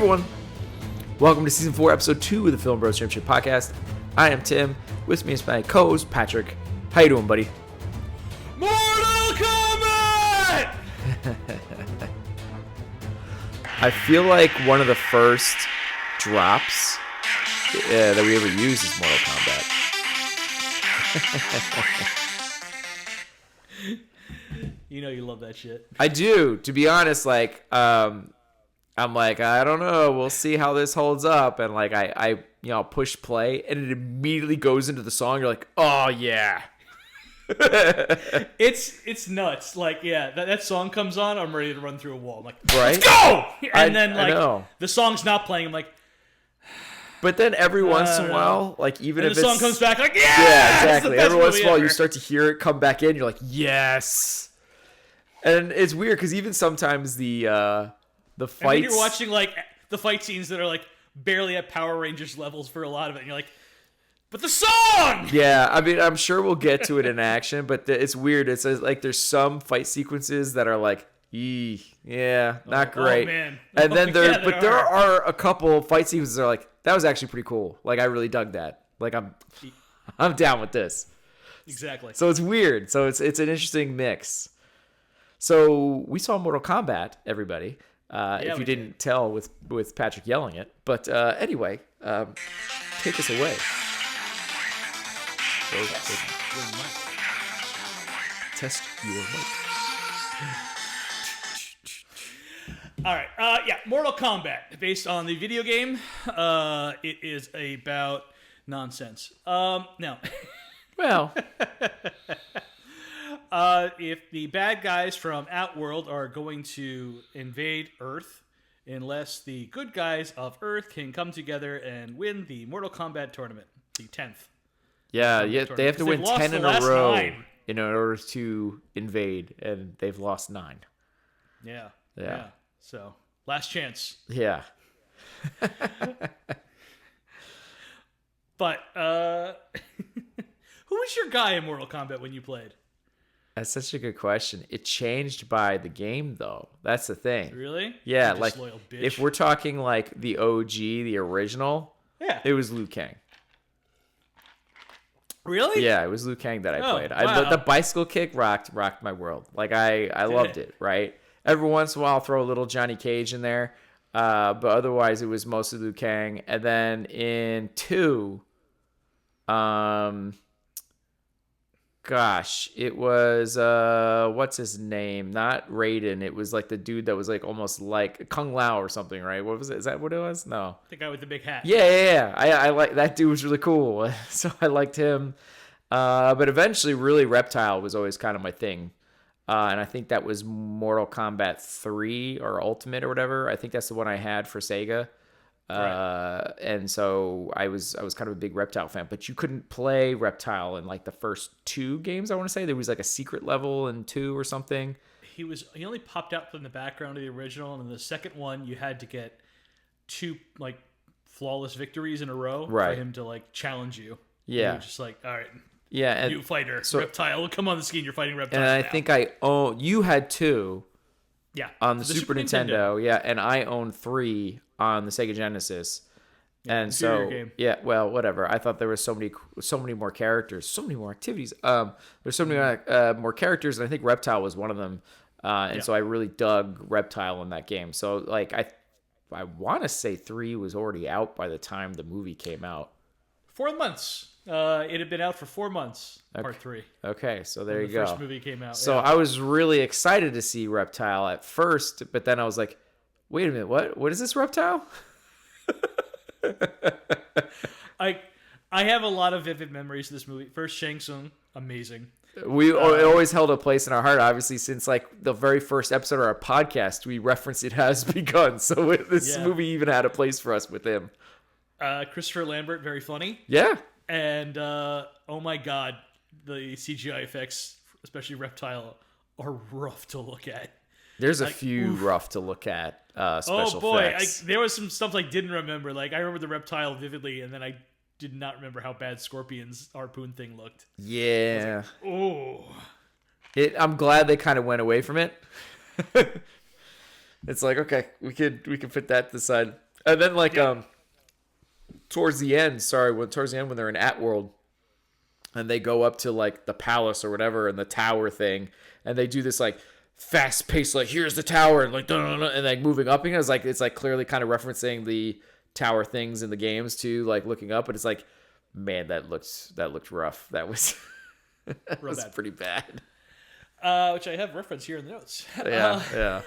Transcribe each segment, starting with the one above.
everyone, welcome to Season 4, Episode 2 of the Film Bros Championship Podcast. I am Tim. With me is my co-host, Patrick. How you doing, buddy? Mortal Kombat! I feel like one of the first drops that we ever used is Mortal Kombat. You know you love that shit. I do. To be honest, I'm like, I don't know. We'll see how this holds up. And like, I push play, and it immediately goes into the song. You're like, oh yeah. It's nuts. Like, yeah, that song comes on, I'm ready to run through a wall. I'm like, right? Let's go! And then I know. the song's not playing. I'm like, but then every once in a while, like even and if the song comes back, like, yeah, exactly. Every once in a while, ever. you start to hear it come back in. You're like, yes. And it's weird because even sometimes the fights. And then you're watching like the fight scenes that are like barely at Power Rangers levels for a lot of it, and you're like, but the song! Yeah, I mean, I'm sure we'll get to it in action, but it's weird. It's like there's some fight sequences that are like, yeah, not great. Oh, man. And then there there are a couple fight sequences that are like, that was actually pretty cool. Like, I really dug that. Like, I'm down with this. Exactly. So it's weird. So it's an interesting mix. So we saw Mortal Kombat, everybody. If you didn't tell with Patrick yelling it. But anyway, take us away. Test your mic. All right. Yeah, Mortal Kombat, based on the video game. It is about nonsense. Now, Well, if the bad guys from Outworld are going to invade Earth, unless the good guys of Earth can come together and win the Mortal Kombat tournament, the 10th. yeah, they have to win 10 in a row 9. in order to invade, and they've lost 9. Yeah. Yeah. So, last chance. Yeah. But, who was your guy in Mortal Kombat when you played? That's such a good question. It changed by the game, though. That's the thing. Really? Yeah, You like disloyal bitch. if we're talking like the OG, the original, Yeah. it was Liu Kang. Really? Yeah, it was Liu Kang that I Oh, played. wow. The bicycle kick rocked my world. Like I loved it. Right. Every once in a while, I'll throw a little Johnny Cage in there, but otherwise it was mostly Liu Kang. And then in 2, it was what's his name? Not Raiden. It was like the dude that was like almost like Kung Lao or something, right? What was it? Is that what it was? No. The guy with the big hat. Yeah. I like that dude was really cool, so I liked him. But eventually, really, Reptile was always kind of my thing, and I think that was Mortal Kombat 3 or Ultimate or whatever. I think that's the one I had for Sega. Right. And so I was kind of a big Reptile fan, but you couldn't play Reptile in like the first 2 games. I want to say there was like a secret level in 2 or something. He only popped out from the background of the original, and in the second one you had to get 2 like flawless victories in a row for him to like challenge you. Yeah. You're just like, all right, Yeah, new fighter, so, Reptile, come on the scene. You're fighting Reptile. and I think you had 2 on the Super Nintendo. Yeah, and I owned 3 on the Sega Genesis. And so game. yeah, well, whatever. I thought there was so many more characters, so many more activities. There's so many more characters, and I think Reptile was one of them. So I really dug Reptile in that game. So like I want to say 3 was already out by the time the movie came out. 4 months. It had been out for 4 months. Part 3. Okay, so there When you go. The first movie came out. So I was really excited to see Reptile at first, but then I was like, wait a minute, what is this Reptile? I have a lot of vivid memories of this movie. First, Shang Tsung, amazing. It always held a place in our heart, obviously, since like the very first episode of our podcast, we referenced It Has Begun. So this movie even had a place for us with him. Christopher Lambert, very funny. Yeah. And oh my god, the CGI effects, especially Reptile, are rough to look at. There's a few rough to look at special effects. There was some stuff I didn't remember. Like I remember the Reptile vividly, and then I did not remember how bad Scorpion's harpoon thing looked. Yeah. Oh. I'm glad they kind of went away from it. It's like, okay, we could put that to the side. And then towards the end when they're in Atworld and they go up to like the palace or whatever and the tower thing, and they do this like fast paced like here's the tower and like and like moving up, and it's like clearly kind of referencing the tower things in the games too, like looking up, but it's like, man, that looked rough. That was that was bad. pretty bad. Which I have referenced here in the notes. Yeah.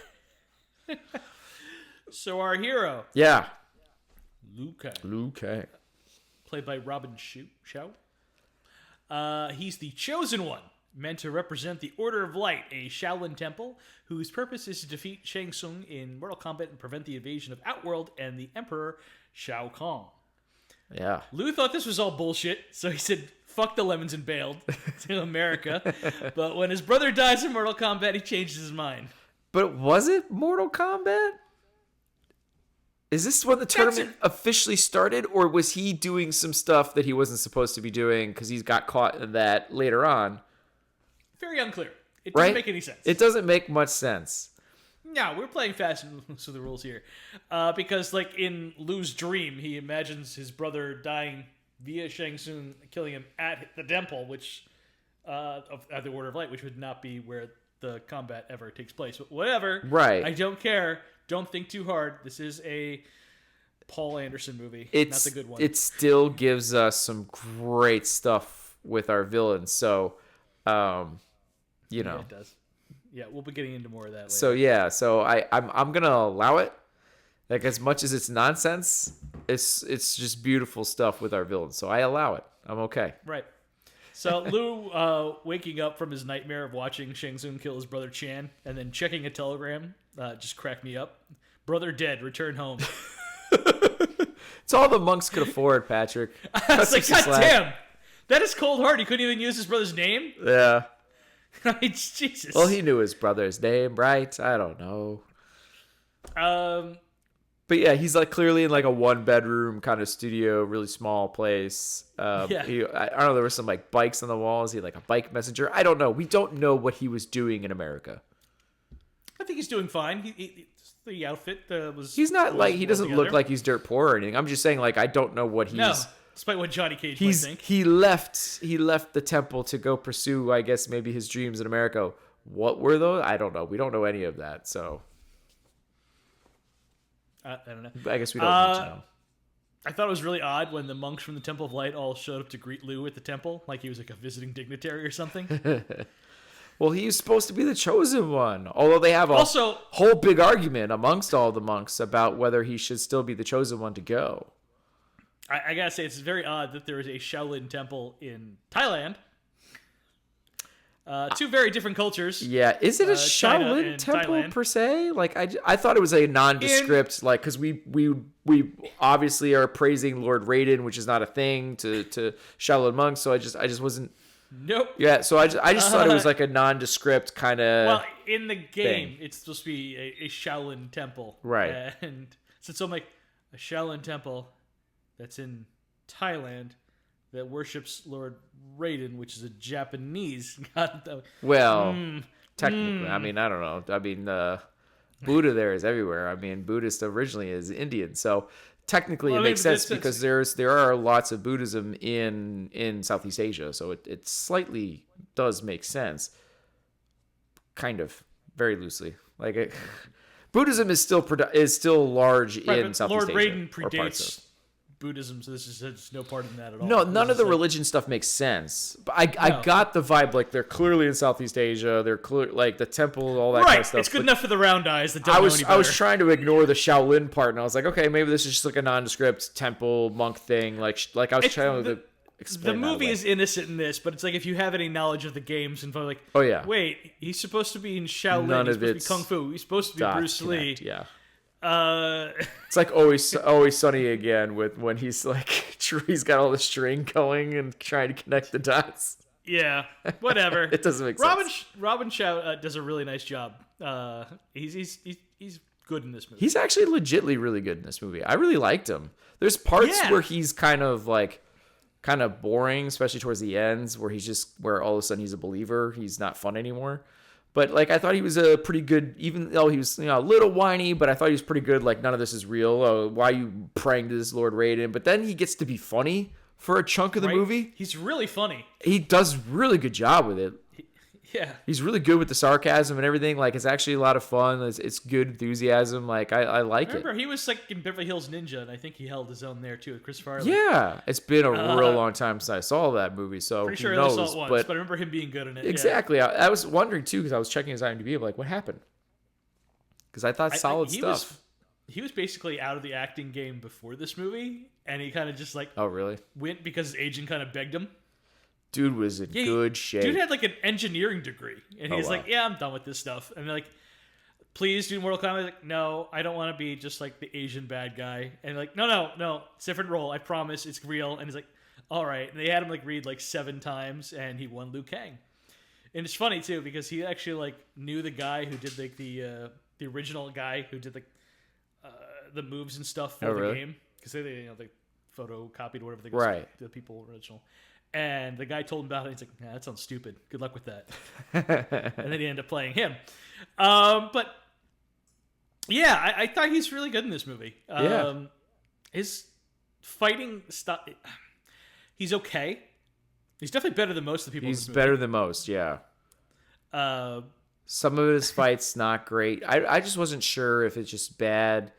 So our hero, Yeah. Liu Kang. played by Robin Shou. He's the Chosen One, meant to represent the Order of Light, a Shaolin temple whose purpose is to defeat Shang Tsung in Mortal Kombat and prevent the invasion of Outworld and the Emperor Shao Kahn. Yeah. Liu thought this was all bullshit, so he said, fuck the lemons and bailed to America. But when his brother dies in Mortal Kombat, he changes his mind. But was it Mortal Kombat? Is this when the tournament officially started, or was he doing some stuff that he wasn't supposed to be doing because he's got caught in that later on? Very unclear. It doesn't make any sense. It doesn't make much sense. No, we're playing fast and loose with the rules here. Because, like, in Liu's dream, he imagines his brother dying via Shang Tsung killing him at the temple, which, at the Order of Light, which would not be where the combat ever takes place. But whatever. Right. I don't care. Don't think too hard. This is a Paul Anderson movie. Not the good one. It still gives us some great stuff with our villains. So, Yeah, it does. Yeah, we'll be getting into more of that later. So I'm gonna allow it. Like, as much as it's nonsense, it's just beautiful stuff with our villains. So I allow it. I'm okay. Right. So Liu waking up from his nightmare of watching Shang Tsung kill his brother Chan and then checking a telegram just cracked me up. Brother dead, return home. It's all the monks could afford, Patrick. I was like, God damn, that is cold hard. He couldn't even use his brother's name? Yeah. Jesus. Well, he knew his brother's name, right? I don't know. But yeah, he's like clearly in like a 1-bedroom kind of studio, really small place. I don't know. There were some like bikes on the walls. He had like a bike messenger. I don't know. We don't know what he was doing in America. I think he's doing fine. The outfit was. He's not like, he doesn't together. look like he's dirt poor or anything. I'm just saying, like, I don't know what he's. No, despite what Johnny Cage might think. He left the temple to go pursue, I guess, maybe his dreams in America. What were those? I don't know. We don't know any of that, so. I don't know. I guess we don't need to know. I thought it was really odd when the monks from the Temple of Light all showed up to greet Liu at the temple, like he was like a visiting dignitary or something. Well, he's supposed to be the chosen one. Although they have a whole big argument amongst all the monks about whether he should still be the chosen one to go. I gotta say, it's very odd that there is a Shaolin temple in Thailand. Two very different cultures. Yeah, is it a Shaolin temple Thailand. per se? Like, I thought it was a nondescript, like, because we obviously are praising Lord Raiden, which is not a thing to Shaolin monks. So I just wasn't. Nope. Yeah, so I just thought it was like a nondescript kind of. Well, in the game, it's supposed to be a Shaolin temple, right? And so I'm like, a Shaolin temple that's in Thailand that worships Lord Raiden, which is a Japanese god. Well, technically, I mean, I don't know. I mean, Buddha there is everywhere. I mean, Buddhist originally is Indian, so technically it makes sense because there are lots of Buddhism in Southeast Asia, so it slightly does make sense. Kind of, very loosely, like Buddhism is still large in Southeast Lord Asia. Raiden predates Buddhism, so this is no part in that at all. No, none of the religion stuff makes sense. But I got the vibe, like, they're clearly in Southeast Asia. They're clear, like, the temple, all that kind of stuff. It's good enough for the round eyes that don't know any better. I was trying to ignore the Shaolin part, and I was like, okay, maybe this is just like a nondescript temple monk thing. Like I was trying to explain the movie is innocent in this, but it's like if you have any knowledge of the games and like, oh yeah, wait, he's supposed to be in Shaolin. He's supposed to be Kung Fu. He's supposed to be Bruce Lee. Yeah. It's like always sunny again with when he's like he's got all the string going and trying to connect the dots. Yeah, whatever. It doesn't make sense. Robin Chow does a really nice job. He's good in this movie. He's actually legitimately really good in this movie. I really liked him. There's parts where he's kind of boring, especially towards the ends, where all of a sudden he's a believer. He's not fun anymore. But like I thought he was a pretty good, even though he was a little whiny, but I thought he was pretty good. Like none of this is real. Oh, why are you praying to this Lord Raiden? But then he gets to be funny for a chunk of the movie. He's really funny. He does really good job with it. Yeah, he's really good with the sarcasm and everything. Like it's actually a lot of fun. It's good enthusiasm. Like I like it. Remember, he was like in Beverly Hills Ninja, and I think he held his own there too with Chris Farley. Yeah, it's been a real long time since I saw that movie. So pretty sure who knows? I saw it once, but I remember him being good in it. Exactly. Yeah. I was wondering too because I was checking his IMDb. I'm like, what happened? Because I thought solid stuff. He was basically out of the acting game before this movie, and he kind of just like went because his agent kind of begged him. Dude was in good shape. Dude had like an engineering degree, and he's like, "Yeah, I'm done with this stuff." And they're like, "Please do Mortal Kombat." Like, no, I don't want to be just like the Asian bad guy. And like, no, it's a different role. I promise, it's real. And he's like, "All right." And they had him like read like 7 times, and he won Liu Kang. And it's funny too because he actually like knew the guy who did like the original guy who did like the moves and stuff for the game because they they photocopied or whatever they the people original. And the guy told him about it. He's like, "Nah, that sounds stupid. Good luck with that." And then he ended up playing him. But yeah, I thought he's really good in this movie. His fighting stuff, he's okay. He's definitely better than most of the people. He's better than most. Yeah. Some of his fights not great. I just wasn't sure if it's just bad.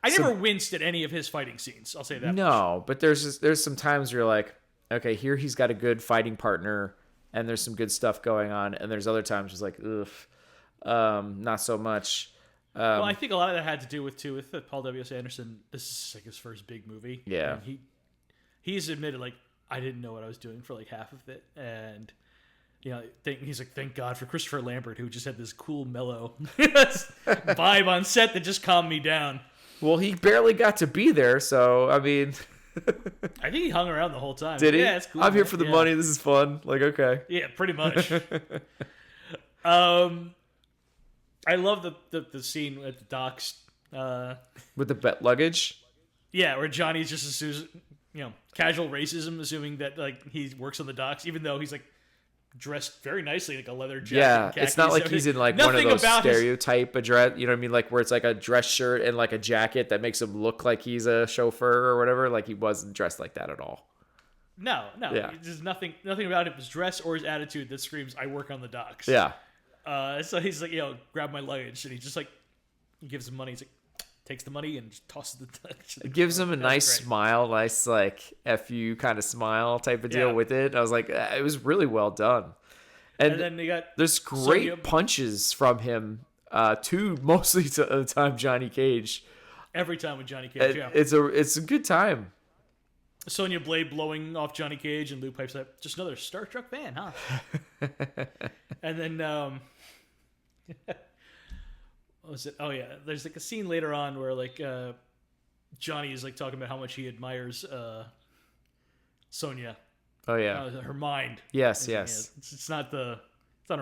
I never winced at any of his fighting scenes. I'll say that. No, but there's some times where you're like, okay, here he's got a good fighting partner, and there's some good stuff going on, and there's other times it's like, not so much. Well, I think a lot of that had to do with Paul W.S. Anderson. This is like his first big movie. Yeah, and he's admitted like I didn't know what I was doing for like half of it, and he's like, thank God for Christopher Lambert, who just had this cool mellow vibe on set that just calmed me down. Well, he barely got to be there, so I mean. I think he hung around the whole time. Did he? Yeah, it's cool. I'm here for the money. This is fun. Like, okay. Yeah, pretty much. I love the scene at the docks. With the bet luggage? Yeah, where Johnny's just assumes, casual racism, assuming that like he works on the docks, even though he's like dressed very nicely, like a leather jacket. Yeah, it's not like he's in like one of those stereotype address, you know what I mean? Like where it's like a dress shirt and like a jacket that makes him look like he's a chauffeur or whatever. Like he wasn't dressed like that at all. No. Yeah. There's nothing about his dress or his attitude that screams, "I work on the docks." Yeah. So he's like, grab my luggage, and he just like he gives him money. He's like, takes the money and just tosses the it gives him a nice smile, nice like F you kind of smile type of deal with it. I was like, it was really well done. And then there's great punches from him too, mostly to the time Johnny Cage. Every time with Johnny Cage, it's a good time. Sonya Blade blowing off Johnny Cage, and Lou pipes up, just another Star Trek fan, huh? And then what was it? Oh yeah, there's like a scene later on where like Johnny is like talking about how much he admires Sonya. Oh yeah, her mind. Yes. It's not her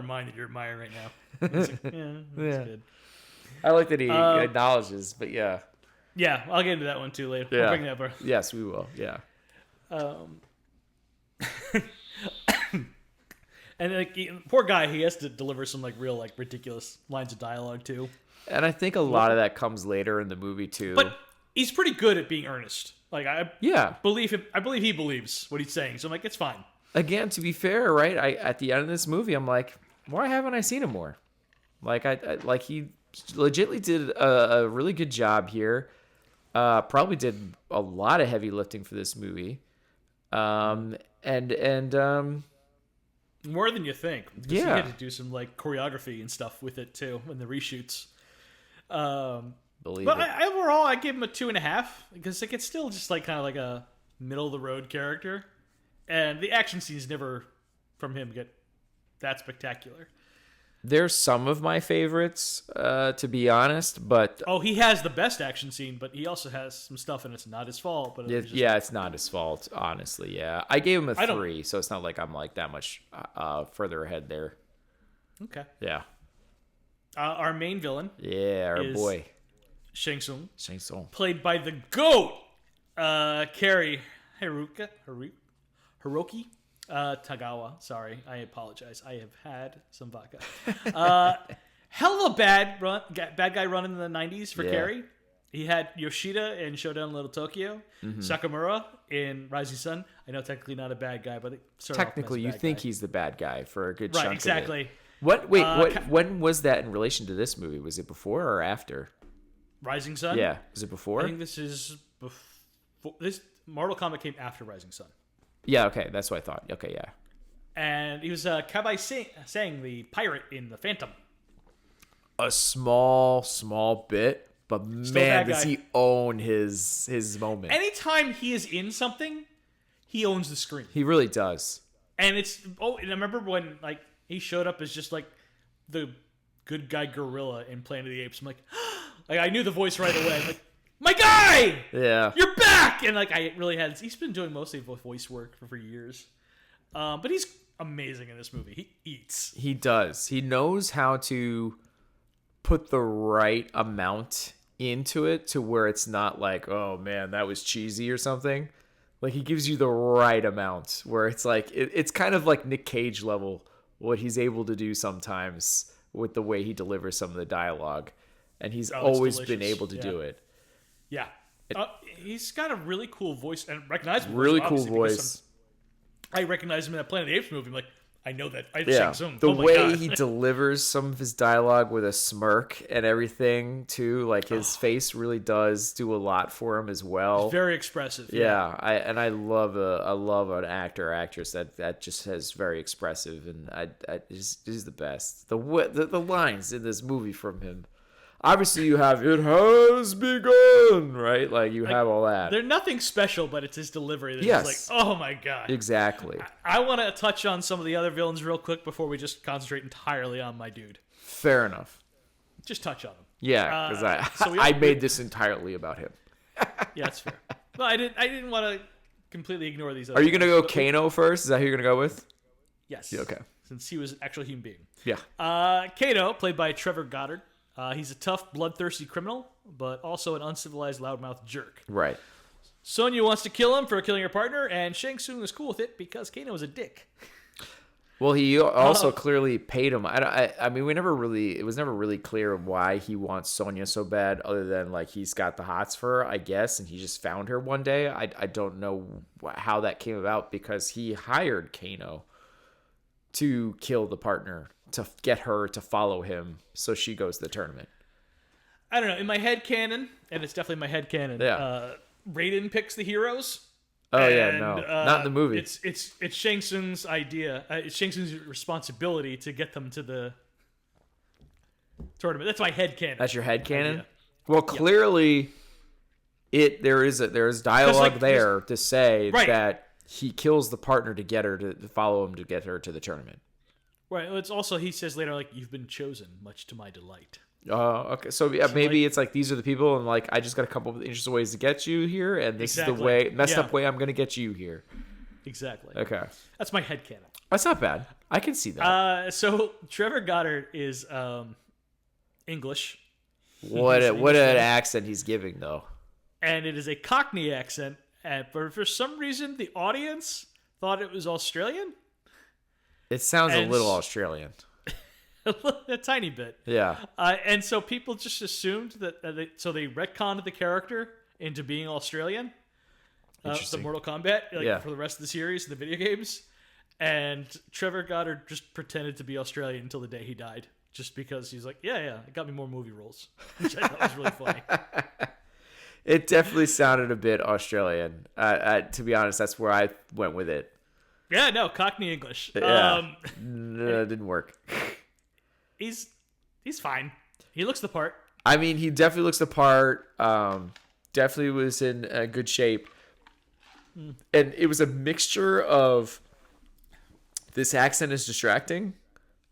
mind that you're admiring right now. It's like, that's good. I like that he acknowledges, but yeah. Yeah, I'll get into that one too later. Yeah. We'll bring that up. Yes, we will. Yeah. And like poor guy, he has to deliver some like real like ridiculous lines of dialogue too. And I think a lot of that comes later in the movie too. But he's pretty good at being earnest. Like I believe him. I believe he believes what he's saying. So I'm like, it's fine. Again, to be fair, right? At the end of this movie, I'm like, why haven't I seen him more? Like like he legitimately did a really good job here. Probably did a lot of heavy lifting for this movie. And more than you think. He had to do some like choreography and stuff with it too in the reshoots. Overall, I give him a 2.5 because like it's still just like kind of like a middle of the road character, and the action scenes never from him get that spectacular. There's some of my favorites, to be honest, but he has the best action scene, but he also has some stuff, and it's not his fault. But it's not his fault, honestly. Yeah, I gave him a 3, so it's not like I'm like that much further ahead there. Okay. Yeah. Our main villain. Yeah, our boy. Shang Tsung. Shang Tsung. Played by the GOAT, Cary Hiroki. Tagawa. Sorry, I apologize. I have had some vodka. Hell of a bad guy run in the 90s for Carey. He had Yoshida in Showdown in Little Tokyo, Sakamura in Rising Sun. I know technically not a bad guy, but technically you think he's the bad guy for a good chunk exactly. of it. When was that in relation to this movie? Was it before or after? Rising Sun? Yeah. Was it before? I think this is before. This Mortal Kombat came after Rising Sun. Yeah, okay. That's what I thought. Okay, yeah. And he was Kabai Sang, the pirate in The Phantom. A small bit. But man, does he own his moment. Anytime he is in something, he owns the screen. He really does. And and I remember when he showed up as just the good guy gorilla in Planet of the Apes. I'm like I knew the voice right away. I'm like, my guy! Yeah. You're back! And I really he's been doing mostly voice work for years. But he's amazing in this movie. He eats. He does. He knows how to put the right amount into it to where it's not like, oh man, that was cheesy or something. Like he gives you the right amount where it's like it's kind of like Nick Cage level what he's able to do sometimes with the way he delivers some of the dialogue, and he's always been able to do it. Yeah, he's got a really cool voice and recognizable. Really cool voice. I recognize him in that Planet of the Apes movie. I'm like, I know that. The way he delivers some of his dialogue with a smirk and everything too, like his face really does do a lot for him as well. It's very expressive. Yeah, I love an actor or actress that just has very expressive, and he's the best. The lines in this movie from him. Obviously, you have "It has begun," right? Like you have all that. They're nothing special, but it's his delivery that's just like, oh my god. Exactly. I want to touch on some of the other villains real quick before we just concentrate entirely on my dude. Fair enough. Just touch on him. Yeah, because I made this entirely about him. Yeah, that's fair. Well, I didn't want to completely ignore these. Are you gonna go Kano first? Is that who you're gonna go with? Yes. Yeah, okay. Since he was actually a human being. Yeah. Kano, played by Trevor Goddard. He's a tough, bloodthirsty criminal, but also an uncivilized, loudmouth jerk. Right. Sonya wants to kill him for killing her partner, and Shang Tsung is cool with it because Kano is a dick. Well, he also clearly paid him. I mean, it was never really clear why he wants Sonya so bad, other than he's got the hots for her, I guess, and he just found her one day. I don't know how that came about because he hired Kano to kill the partner, to get her to follow him so she goes to the tournament. I don't know. In my head canon, and it's definitely my head canon, Raiden picks the heroes. Oh, yeah, no. Not in the movie. It's Shang Tsung's idea. It's Shang Tsung's responsibility to get them to the tournament. That's my head canon. That's your head canon? Well, clearly there is dialogue there to say that he kills the partner to get her to follow him to get her to the tournament. Right. It's also, he says later, you've been chosen, much to my delight. Okay. So maybe it's these are the people, and I just got a couple of interesting ways to get you here, and this is the way, messed up way I'm going to get you here. Exactly. Okay. That's my headcanon. That's not bad. I can see that. So Trevor Goddard is English. What an accent he's giving, though. And it is a Cockney accent, but for some reason the audience thought it was Australian. It sounds a little Australian. A tiny bit. Yeah. And so people just assumed that, they retconned the character into being Australian. The Mortal Kombat, for the rest of the series, the video games. And Trevor Goddard just pretended to be Australian until the day he died. Just because he's like, yeah, it got me more movie roles. Which I thought was really funny. It definitely sounded a bit Australian. To be honest, that's where I went with it. Yeah, no, Cockney English. Yeah. No, it didn't work. He's fine. He looks the part. I mean, he definitely looks the part. Definitely was in good shape. And it was a mixture of this accent is distracting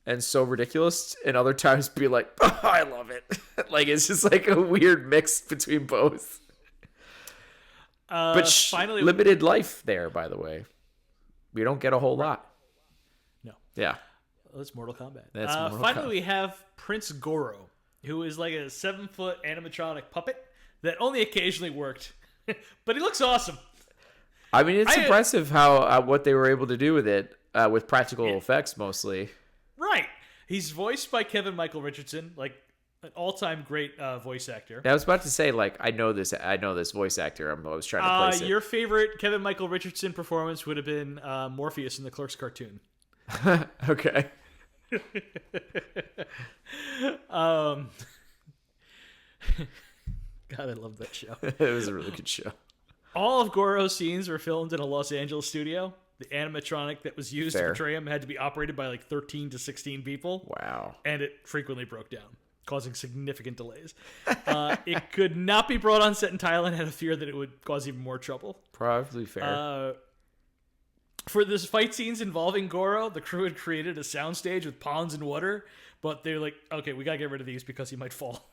and so ridiculous, and other times be like, oh, I love it. It's just a weird mix between both. But finally, limited life there, by the way. We don't get a whole lot. No. Yeah. Well, that's Mortal Kombat. Finally, we have Prince Goro, who is a 7-foot animatronic puppet that only occasionally worked. But he looks awesome. I mean, it's impressive how what they were able to do with it with practical effects mostly. Right. He's voiced by Kevin Michael Richardson, like an all-time great voice actor. I was about to say, like, I know this voice actor. I was trying to place it. Your favorite Kevin Michael Richardson performance would have been Morpheus in the Clerks cartoon. Okay. God, I love that show. It was a really good show. All of Goro's scenes were filmed in a Los Angeles studio. The animatronic that was used to portray him had to be operated by like 13 to 16 people. Wow. And it frequently broke down, causing significant delays. It could not be brought on set in Thailand, had a fear that it would cause even more trouble. Probably fair. For this fight scenes involving Goro, the crew had created a soundstage with ponds and water, but they're like, okay, we gotta get rid of these because he might fall.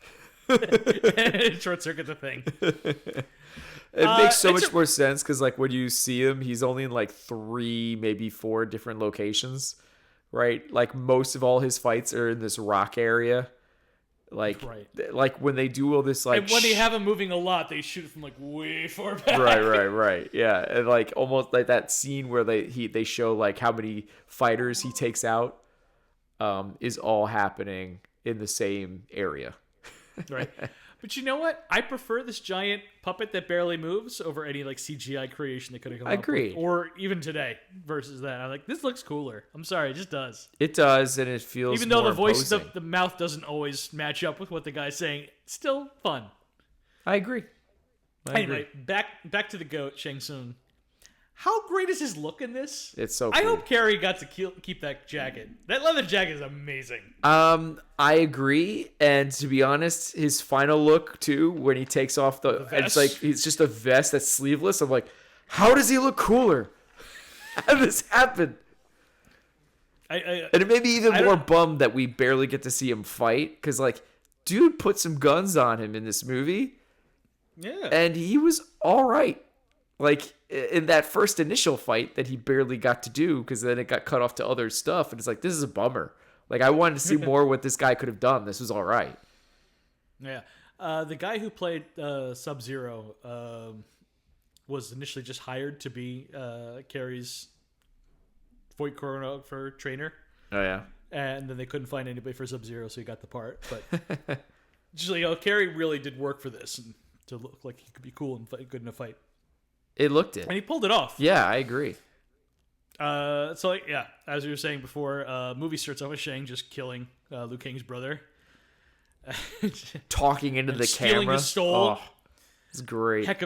And short circuit the thing. It makes so much more sense because, like, when you see him, he's only in like 3, maybe 4 different locations, right? Like, most of all his fights are in this rock area. Like, like when they do all this, like, and when they have him moving a lot, they shoot from like way far back. Right. Yeah, and like almost like that scene where they show like how many fighters he takes out, is all happening in the same area. Right. But you know what? I prefer this giant puppet that barely moves over any like CGI creation that could have come up with, or even today versus that. I'm like, this looks cooler. I'm sorry, it just does. It does, and it feels even though more the voice, imposing. the mouth doesn't always match up with what the guy's saying. It's still fun. I agree. Anyway, back to the goat, Shang Tsung. How great is his look in this? It's so cool. I hope Carrie got to keep that jacket. That leather jacket is amazing. I agree, and to be honest, his final look too, when he takes off the it's like it's just a vest that's sleeveless. I'm like, how does he look cooler? How did this happen? And it made me even more bummed that we barely get to see him fight, because like, dude put some guns on him in this movie. Yeah. And he was all right. Like, in that first initial fight that he barely got to do, because then it got cut off to other stuff, and it's like, this is a bummer. Like, I wanted to see more what this guy could have done. This was all right. Yeah. The guy who played Sub-Zero was initially just hired to be Carrie's Voight choreographer trainer. Oh, yeah? And then they couldn't find anybody for Sub-Zero, so he got the part. But just, you know, Carrie really did work for this, and to look like he could be cool and good in a fight. It looked it. And he pulled it off. Yeah, I agree. So, like, yeah, as we were saying before, movie starts off with Shang just killing Liu Kang's brother. Talking into the camera. Stealing his soul. Oh, it's great. Heck,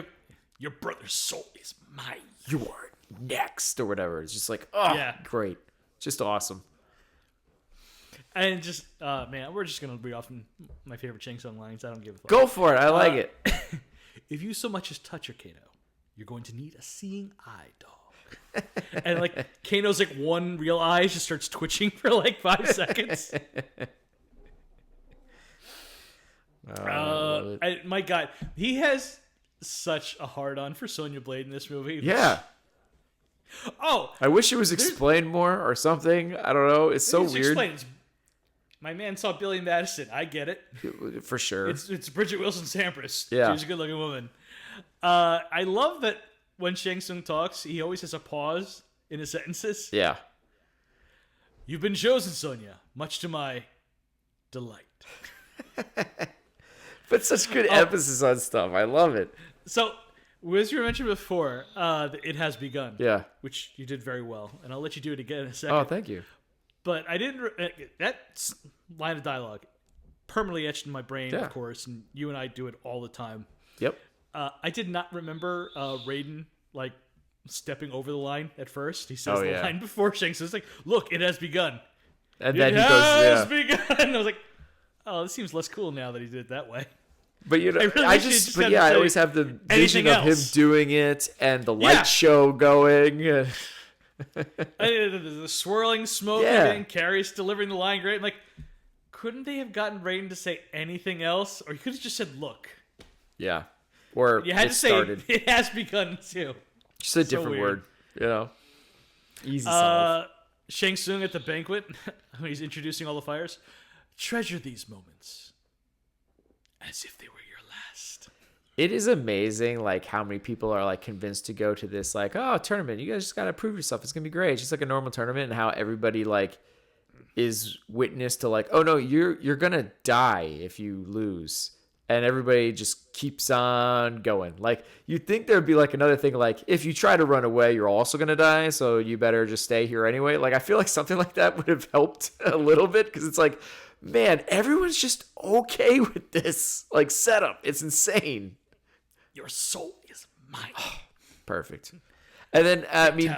your brother's soul is mine. You are next, or whatever. It's just like, oh, yeah. Great. Just awesome. And just, man, we're just going to be off my favorite Shang Tsung lines. I don't give a fuck. Go for it. I like it. If you so much as touch your Kano, you're going to need a seeing eye, dog. And like Kano's like one real eye just starts twitching for like 5 seconds. My God, he has such a hard on for Sonya Blade in this movie. Yeah. Oh, I wish it was explained more or something. I don't know. It's so weird. My man saw Billy Madison. I get it. For sure. It's Bridget Wilson Sampras. Yeah. She's a good looking woman. I love that when Shang Tsung talks, he always has a pause in his sentences. Yeah. You've been chosen, Sonya, much to my delight. But such good emphasis on stuff. I love it. So, as you mentioned before, it has begun. Yeah. Which you did very well. And I'll let you do it again in a second. Oh, thank you. But I didn't... that line of dialogue permanently etched in my brain, of course. And you and I do it all the time. Yep. I did not remember Raiden, like, stepping over the line at first. He says the line before Shang Tsung. It's like, look, it has begun. And then he goes, yeah. It has begun. I was like, oh, this seems less cool now that he did it that way. But you know, I always have the vision of him doing it and the light show going. The swirling smoke and Carrie's delivering the line great. I'm like, couldn't they have gotten Raiden to say anything else? Or you could have just said, look. Yeah. Or you had to say it has begun too. Just a different word, you know. Easy solve. Shang Tsung at the banquet when he's introducing all the fires. Treasure these moments as if they were your last. It is amazing, like, how many people are, like, convinced to go to this, like, oh, tournament. You guys just got to prove yourself. It's going to be great. It's just like a normal tournament, and how everybody, like, is witness to, like, oh, no, you're going to die if you lose. And everybody just keeps on going. Like, you'd think there'd be, like, another thing, like, if you try to run away, you're also going to die, so you better just stay here anyway. Like, I feel like something like that would have helped a little bit, because it's like, man, everyone's just okay with this, like, setup. It's insane. Your soul is mine. Perfect. And then, I mean,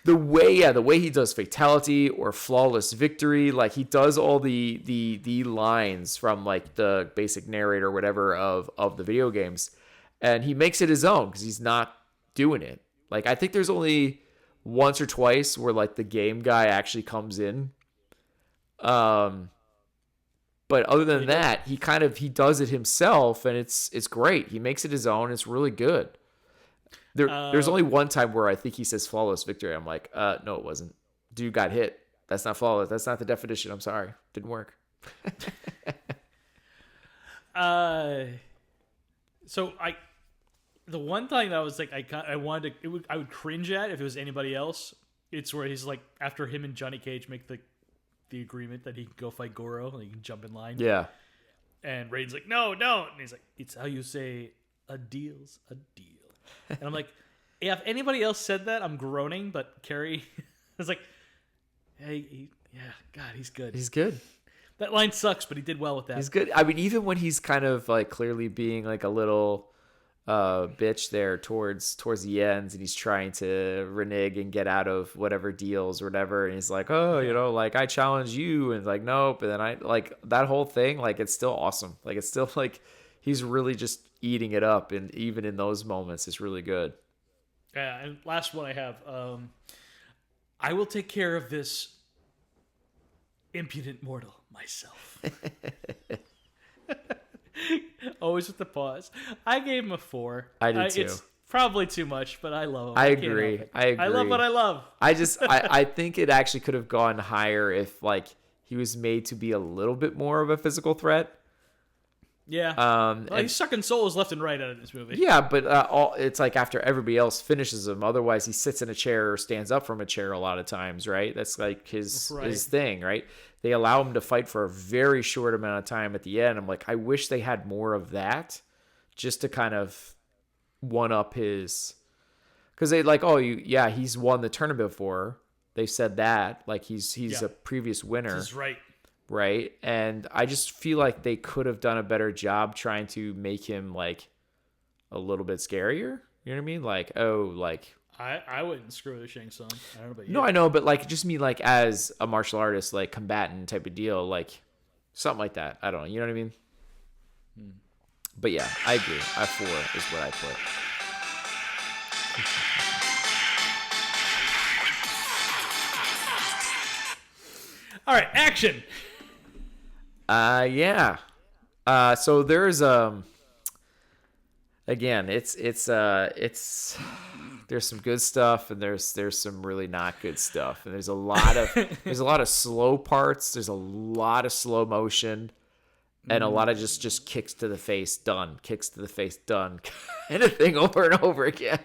the way he does fatality or flawless victory, like, he does all the lines from, like, the basic narrator or whatever of the video games, and he makes it his own because he's not doing it. Like, I think there's only once or twice where, like, the game guy actually comes in. But other than that, he does it himself, and it's great. He makes it his own. It's really good. There's only one time where I think he says flawless victory. I'm like, no, it wasn't. Dude got hit. That's not flawless. That's not the definition. I'm sorry. Didn't work. So the one thing that I was like, I would cringe at if it was anybody else. It's where he's like, after him and Johnny Cage make the agreement that he can go fight Goro and he can jump in line. Yeah. And Raiden's like, no, don't. And he's like, it's how you say a deal's a deal. And I'm like, yeah, if anybody else said that, I'm groaning. But Carrie was like, hey, God, he's good. He's good. That line sucks, but he did well with that. He's good. I mean, even when he's kind of like clearly being like a little bitch there towards the ends, and he's trying to renege and get out of whatever deals or whatever, and he's like, oh, like, I challenge you, and like, nope, and then I like that whole thing, like, it's still awesome. Like, it's still like he's really just eating it up, and even in those moments it's really good. Yeah. And last one I have, I will take care of this impudent mortal myself. Always with the pause. I gave him a 4. I did too. It's probably too much, but I love him. I agree. I love what I love. I think it actually could have gone higher if, like, he was made to be a little bit more of a physical threat. Yeah. He's sucking souls left and right out of this movie. Yeah, but it's like after everybody else finishes him. Otherwise, he sits in a chair or stands up from a chair a lot of times, right? That's like his thing, right? They allow him to fight for a very short amount of time at the end. I'm like, I wish they had more of that, just to kind of one up his, because they like, he's won the tournament before. They said that, like, he's a previous winner. He's right. Right. And I just feel like they could have done a better job trying to make him like a little bit scarier. You know what I mean? Like, I wouldn't screw with Shang Tsung. I don't know about you. No, I know, but like, just me, like, as a martial artist, like, combatant type of deal, like something like that. I don't know. You know what I mean? But yeah, I agree. 4 is what I put. All right, action. Yeah. So there's again, it's there's some good stuff, and there's some really not good stuff, and there's a lot of slow parts. There's a lot of slow motion, and a lot of just kicks to the face, done, kicks to the face, done, kind of thing over and over again.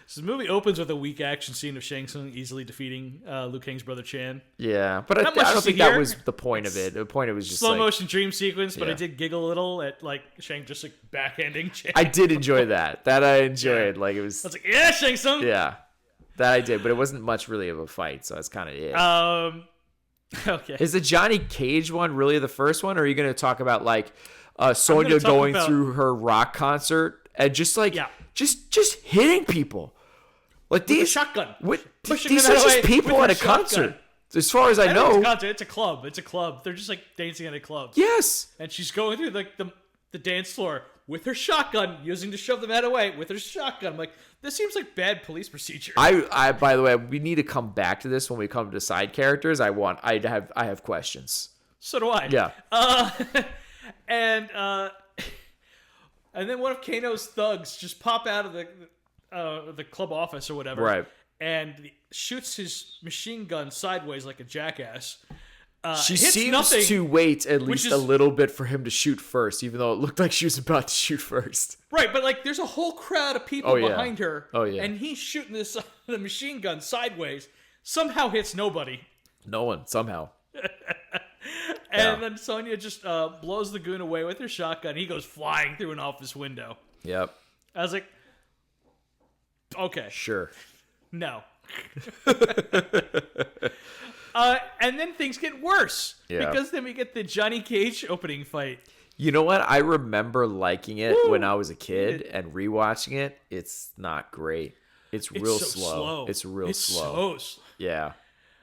So the movie opens with a weak action scene of Shang Tsung easily defeating Liu Kang's brother Chan. Yeah, but I don't think that was the point of it. The point of it was just slow motion dream sequence, but I did giggle a little at like Shang just like backhanding Chan. I did enjoy that. That I enjoyed. Like, it was. I was like, yeah, Shang Tsung. Yeah, that I did, but it wasn't much really of a fight, so that's kind of it. Okay. Is the Johnny Cage one really the first one, or are you going to talk about like Sonya going through her rock concert and just like just hitting people? Like, these shotgun. These are just people at a concert. As far as I know, it's a club. It's a club. They're just like dancing at a club. Yes. And she's going through like the dance floor with her shotgun, using to shove them out away with her shotgun. I'm like, this seems like bad police procedure. I by the way, we need to come back to this when we come to side characters. I have questions. So do I. Yeah. And then one of Kano's thugs just pop out of the club office or whatever, right? And shoots his machine gun sideways like a jackass. She hits seems nothing, to wait at least is, a little bit for him to shoot first, even though it looked like she was about to shoot first. Right, but like there's a whole crowd of people behind her. Oh, yeah. And he's shooting the machine gun sideways. Somehow hits nobody. No one, somehow. And then Sonya just blows the goon away with her shotgun. He goes flying through an office window. Yep. I was like, okay. Sure. No. And then things get worse. Yeah. Because then we get the Johnny Cage opening fight. You know what? I remember liking it when I was a kid and rewatching it. It's not great. It's real so slow. It's real slow. So slow. Yeah.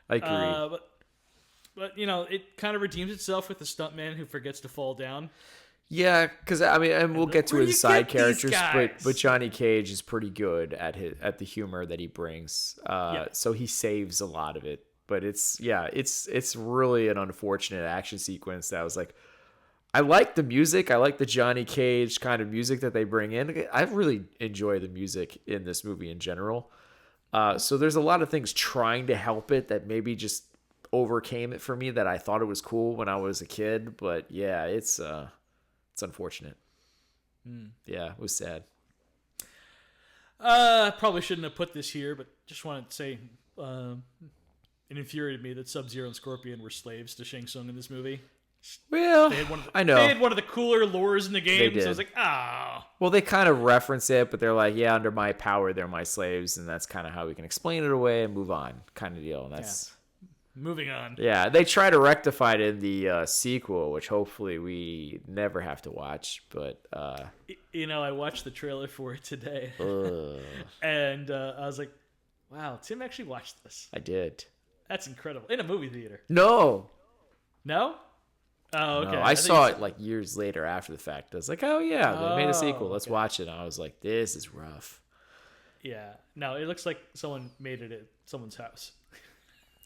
I agree. But you know, it kind of redeems itself with the stuntman who forgets to fall down. Yeah, because I mean, and we'll get to Where do his you side get these characters, guys? but Johnny Cage is pretty good at the humor that he brings. So he saves a lot of it. But it's really an unfortunate action sequence that was like, I like the music. I like the Johnny Cage kind of music that they bring in. I really enjoy the music in this movie in general. So there's a lot of things trying to help it that maybe just overcame it for me, that I thought it was cool when I was a kid. But yeah, it's unfortunate. Yeah, it was sad. Probably shouldn't have put this here, but just wanted to say it infuriated me that Sub-Zero and Scorpion were slaves to Shang Tsung in this movie. Well, I know. They had one of the cooler lures in the game, They did. so I was like, Well, they kind of reference it, but they're like, yeah, under my power, they're my slaves, and that's kind of how we can explain it away and move on, kind of deal. And that's moving on. Yeah, they try to rectify it in the sequel, which hopefully we never have to watch. But you know, I watched the trailer for it today, and I was like, wow, Tim actually watched this. I did. That's incredible. In a movie theater. No. Oh, okay. No, I saw it like years later after the fact. I was like, oh yeah, they made a sequel. Let's watch it. And I was like, this is rough. Yeah. No, it looks like someone made it at someone's house.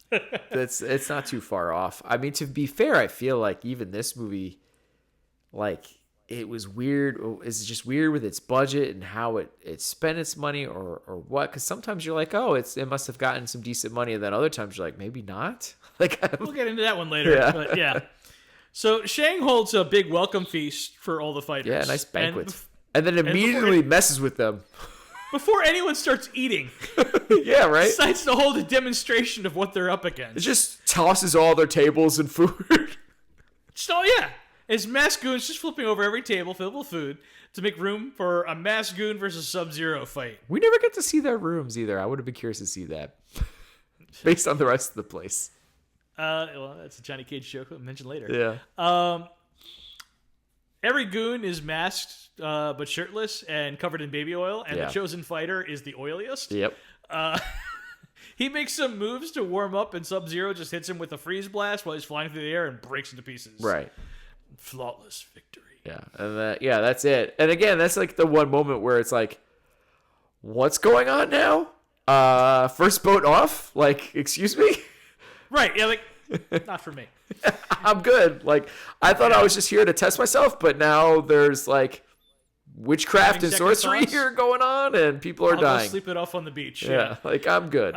It's not too far off. I mean, to be fair, I feel like even this movie, like, it was weird. It's just weird with its budget and how it spent its money or what. Because sometimes you're like, oh, it must have gotten some decent money, and then other times you're like, maybe not. Like, we'll get into that one later. Yeah. But yeah. So Shang holds a big welcome feast for all the fighters. Yeah, nice banquet. And then immediately messes with them. Before anyone starts eating. Yeah, right? Decides to hold a demonstration of what they're up against. It just tosses all their tables and food. So yeah. His masked goons just flipping over every table filled with food to make room for a masked goon versus Sub-Zero fight. We never get to see their rooms either. I would have been curious to see that. Based on the rest of the place. Well, that's a Johnny Cage joke I'll mention later. Yeah. Every goon is masked but shirtless and covered in baby oil, and the chosen fighter is the oiliest. Yep. He makes some moves to warm up, and Sub-Zero just hits him with a freeze blast while he's flying through the air and breaks into pieces. Right. Flawless victory. Yeah. And that's it. And again, that's like the one moment where it's like, what's going on now? First boat off? Like, excuse me? Right. Yeah, like, not for me. I'm good. Like, I thought I was just here to test myself, but now there's like witchcraft and sorcery here going on, and people are dying. Go sleep it off on the beach. Yeah, like, I'm good.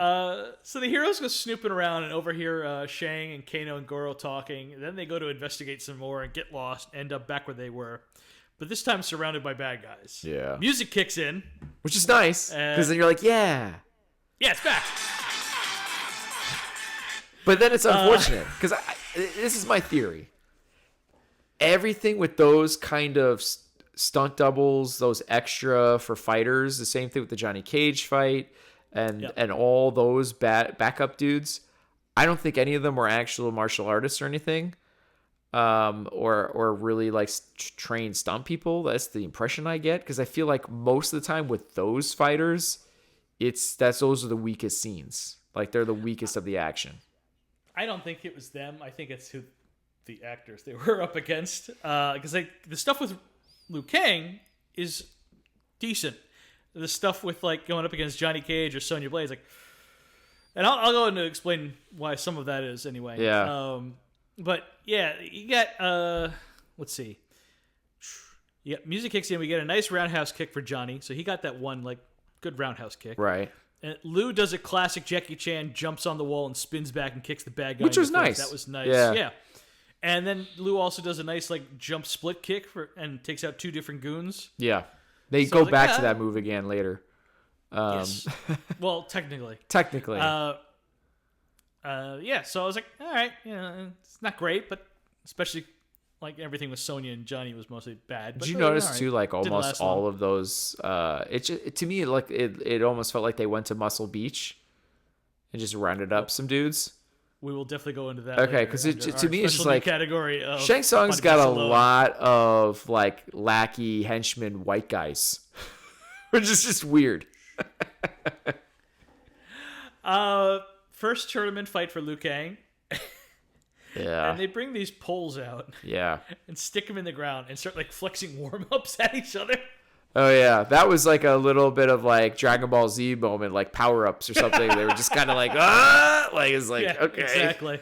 So the heroes go snooping around and overhear Shang and Kano and Goro talking. And then they go to investigate some more and get lost, end up back where they were. But this time surrounded by bad guys. Yeah. Music kicks in. Which is nice, because then you're like, yeah. Yeah, it's back. But then it's unfortunate, because this is my theory. Everything with those kind of stunt doubles, those extra for fighters, the same thing with the Johnny Cage fight, and all those backup dudes, I don't think any of them were actual martial artists or anything, or really like trained stunt people. That's the impression I get, because I feel like most of the time with those fighters, those are the weakest scenes. Like, they're the weakest of the action. I don't think it was them. I think it's who the actors they were up against. Because the stuff with Liu Kang is decent. The stuff with like going up against Johnny Cage or Sonya Blade, like, and I'll go into explain why some of that is anyway. Yeah. But yeah, you got let's see. Yeah, music kicks in. We get a nice roundhouse kick for Johnny. So he got that one like good roundhouse kick. Right. And Lou does a classic Jackie Chan, jumps on the wall and spins back and kicks the bad guy. Which was nice. That was nice. Yeah. Yeah. And then Lou also does a nice like jump split kick and takes out 2 different goons. Yeah. They So I go was like, back yeah. to that move again later. Yes. Well, technically. Technically. Yeah, so I was like, all right, it's not great, but especially like everything with Sonya and Johnny was mostly bad. But Did you notice all right. too, like Didn't almost last all long. of those? To me, like it almost felt like they went to Muscle Beach and just rounded up some dudes. We will definitely go into that. Okay, later 'cause under to our me it's just special new like category of Shang Tsung's got a Body Beats lot of like lackey henchmen white guys, which is just weird. First tournament fight for Liu Kang, Yeah, and they bring these poles out yeah. and stick them in the ground and start like flexing warm ups at each other. Oh yeah, that was like a little bit of like Dragon Ball Z moment, like power ups or something. They were just kind of like like it's like Yeah, okay, exactly.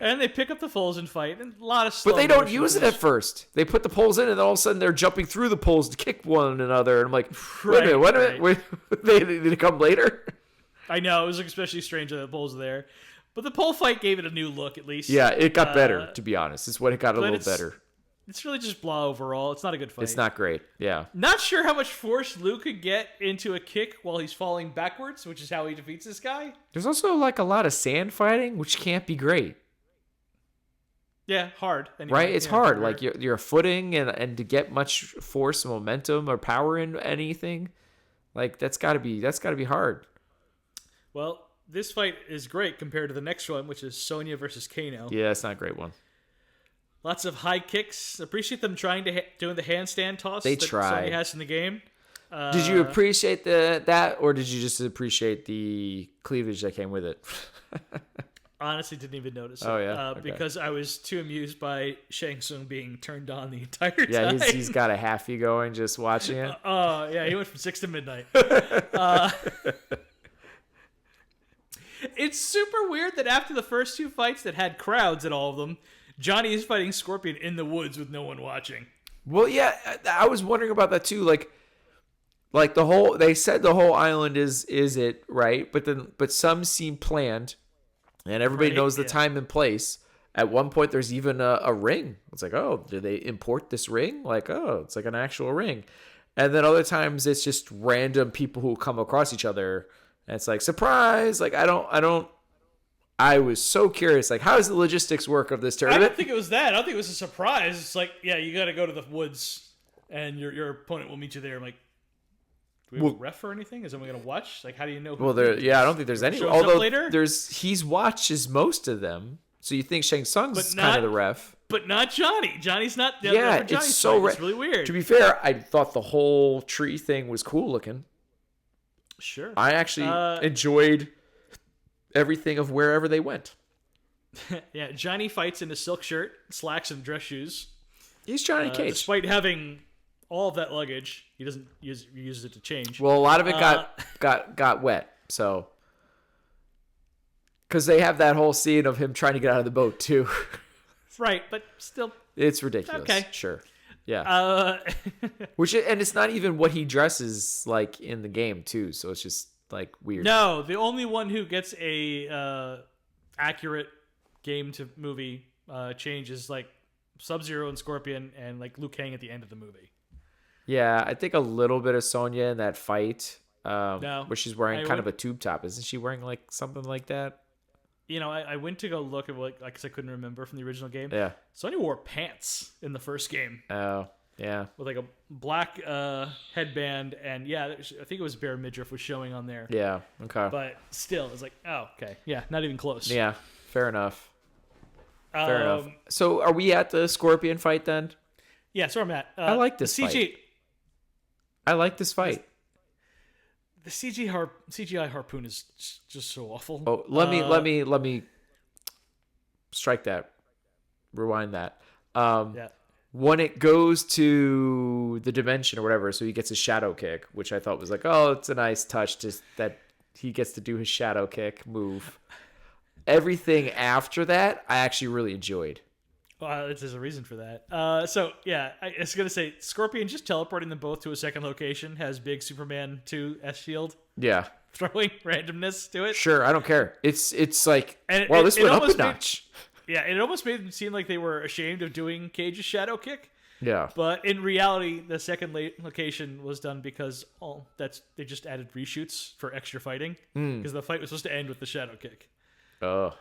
And they pick up the poles and fight, and a lot of. but they don't slow use it motion. at first. They put the poles in, and then all of a sudden they're jumping through the poles to kick one another. And I'm like, wait a minute, what? Right. Wait, they come later? I know, it was especially strange that the poles were there. But the pole fight gave it a new look, at least. Yeah, it got better. To be honest, it's when it got a little better. It's really just blah overall. It's not a good fight. It's not great. Yeah. Not sure how much force Luke could get into a kick while he's falling backwards, which is how he defeats this guy. There's also like a lot of sand fighting, which can't be great. Yeah, hard. Anyway, Right? It's yeah, hard. Like you're footing and to get much force, momentum, or power in anything, like that's gotta be hard. Well, this fight is great compared to the next one, which is Sonya versus Kano. Yeah, it's not a great one. Lots of high kicks. Appreciate them trying to doing the handstand toss They that tried. Sonya has in the game. Did you appreciate that, or did you just appreciate the cleavage that came with it? Honestly, didn't even notice it. Oh, yeah? Okay. Because I was too amused by Shang Tsung being turned on the entire time. Yeah, he's got a halfie going just watching it. Oh, yeah, he went from 6 to midnight. It's super weird that after the first 2 fights that had crowds at all of them, Johnny is fighting Scorpion in the woods with no one watching. Well, yeah, I was wondering about that too. Like they said the whole island is it, right? But some seem planned, and everybody Right, knows the yeah. time and place. At one point, there's even a ring. It's like, oh, did they import this ring? Like, oh, it's like an actual ring. And then other times it's just random people who come across each other, and it's like surprise. Like I was so curious. Like, how does the logistics work of this I tournament? don't think it was that. I don't think it was a surprise. It's like, yeah, you got to go to the woods, and your opponent will meet you there. I'm like, do we have a ref or anything? Is someone going to watch? Like, how do you know? Well, I don't think there's any. Shows up Although later? he's watches most of them, so you think Shang Tsung's But kind of not- the ref. But not Johnny. Johnny's not. Yeah, for Johnny's it's so fight. It's really weird. To be fair, I thought the whole tree thing was cool looking. Sure. I actually enjoyed everything of wherever they went. Yeah, Johnny fights in a silk shirt, slacks, and dress shoes. He's Johnny Cage. Despite having all of that luggage, he doesn't use it to change. Well, a lot of it got wet, so because they have that whole scene of him trying to get out of the boat too. Right, but still. It's ridiculous. Okay. Sure. Yeah. And it's not even what he dresses like in the game too, so it's just like weird. No, the only one who gets a accurate game to movie change is like Sub-Zero and Scorpion and like Liu Kang at the end of the movie. Yeah, I think a little bit of Sonya in that fight, No, where she's wearing I kind would- of a tube top. Isn't she wearing like something like that? You know, I went to go look at what, because I couldn't remember from the original game. Yeah. Sonya wore pants in the first game Oh, yeah. with like a black headband, and yeah, I think it was bare midriff was showing on there. Yeah. Okay. But still, it's like, oh, okay, yeah, not even close. Yeah. Fair enough. Fair enough. Um, So, are we at the Scorpion fight then? Yeah, so I'm at. I like this the CG. I like this fight. The CGI harpoon is just so awful. Oh, let me strike that. Rewind that. Yeah. When it goes to the dimension or whatever, so he gets a shadow kick, which I thought was like, oh, it's a nice touch just that he gets to do his shadow kick move. Everything after that, I actually really enjoyed. There's a reason for that. So yeah, I was gonna say Scorpion just teleporting them both to a second location has big Superman 2 S shield. Yeah. throwing randomness to it. Sure, I don't care. It's like, And well, this went up a almost notch. It almost made them seem like they were ashamed of doing Cage's shadow kick. Yeah. But in reality, the second location was done because they just added reshoots for extra fighting because the fight was supposed to end with the shadow kick. Oh.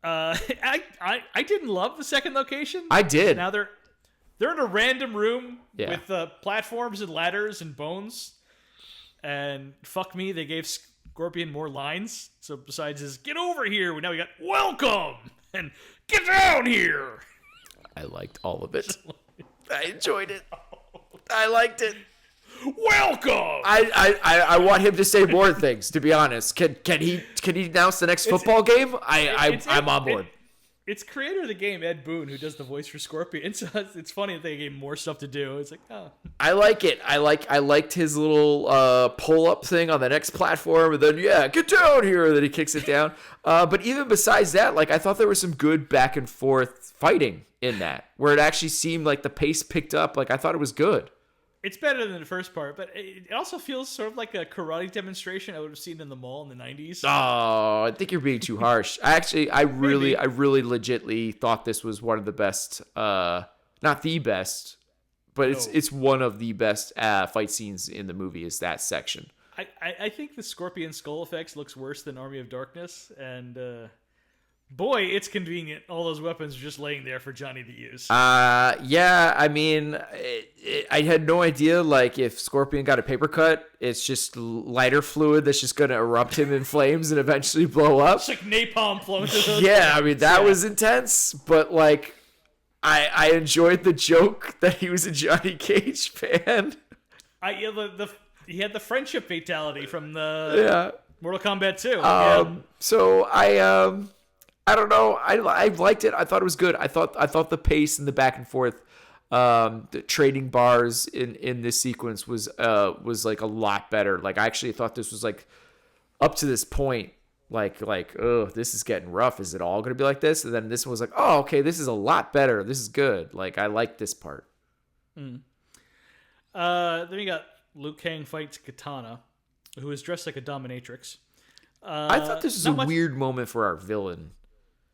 I didn't love the second location. I did. Now they're in a random room Yeah. with platforms and ladders and bones. And fuck me, they gave Scorpion more lines. So besides his "get over here," now we got "welcome" and "get down here." I liked all of it. I enjoyed it. I liked it. Welcome. I want him to say more things. To be honest, can he announce the next football game? I'm on board. It's creator of the game, Ed Boon, who does the voice for Scorpion. So it's funny that they gave him more stuff to do. It's like, oh. I like it. I liked his little pull up thing on the next platform, and then get down here. And then he kicks it down. But even besides that, like I thought there was some good back and forth fighting in that, where it actually seemed like the pace picked up. Like I thought it was good. It's better than the first part, but it also feels sort of like a karate demonstration I would have seen in the mall in the 90s. Oh, I think you're being too harsh. I really legitly thought this was one of the best, not the best, but it's one of the best fight scenes in the movie is that section. I think the Scorpion skull effects looks worse than Army of Darkness, and boy, it's convenient. All those weapons are just laying there for Johnny to use. Yeah, I mean, I had no idea, like, if Scorpion got a paper cut, it's just lighter fluid that's just going to erupt him in flames and eventually blow up. It's like napalm flowing through those Yeah, flames. I mean, that was intense, but, like, I enjoyed the joke that he was a Johnny Cage fan. He had the friendship fatality from the Mortal Kombat 2. So I don't know. I liked it. I thought it was good. I thought the pace and the back and forth, the trading bars in this sequence was like a lot better. Like I actually thought this was like up to this point, like oh, this is getting rough. Is it all gonna be like this? And then this one was like, oh, okay, this is a lot better. This is good. Like I like this part. Then we got Liu Kang fights Katana, who is dressed like a dominatrix. I thought this was a weird moment for our villain.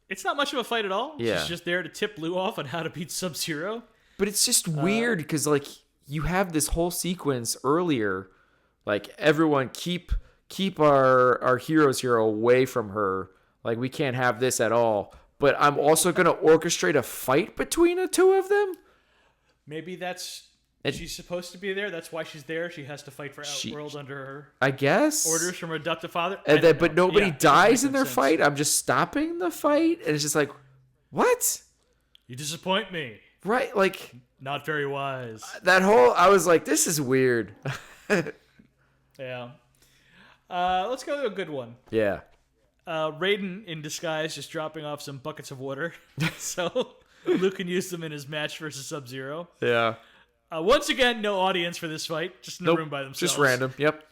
It's not much of a fight at all. Yeah. She's just there to tip Liu off on how to beat Sub-Zero. But it's just weird because, like, you have this whole sequence earlier, like, everyone keep our heroes here away from her. Like, we can't have this at all. But I'm also going to orchestrate a fight between the two of them? Maybe she's supposed to be there. That's why she's there. She has to fight for Outworld under her. I guess. Orders from her adoptive father. But nobody dies in their fight. I'm just stopping the fight. And it's just like, what? You disappoint me. Right, like... Not very wise. I was like, this is weird. Yeah. Let's go to a good one. Yeah. Raiden in disguise just dropping off some buckets of water. So Luke can use them in his match versus Sub-Zero. Yeah. Once again, no audience for this fight. Just in the room by themselves. Just random. Yep.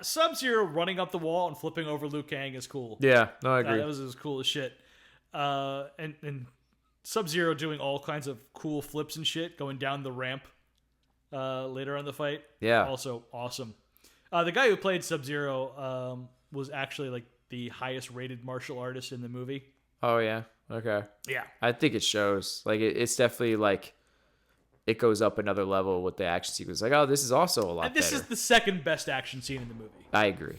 Sub-Zero running up the wall and flipping over Liu Kang is cool. Yeah. No, I agree. That was as cool as shit. And Sub-Zero doing all kinds of cool flips and shit, going down the ramp later on in the fight. Yeah. Also awesome. The guy who played Sub-Zero was actually like the highest rated martial artist in the movie. Oh, yeah. Okay. Yeah. I think it shows. Like, it's definitely like... It goes up another level with the action sequence. Like, oh, this is also a lot better. This is the second best action scene in the movie. I agree.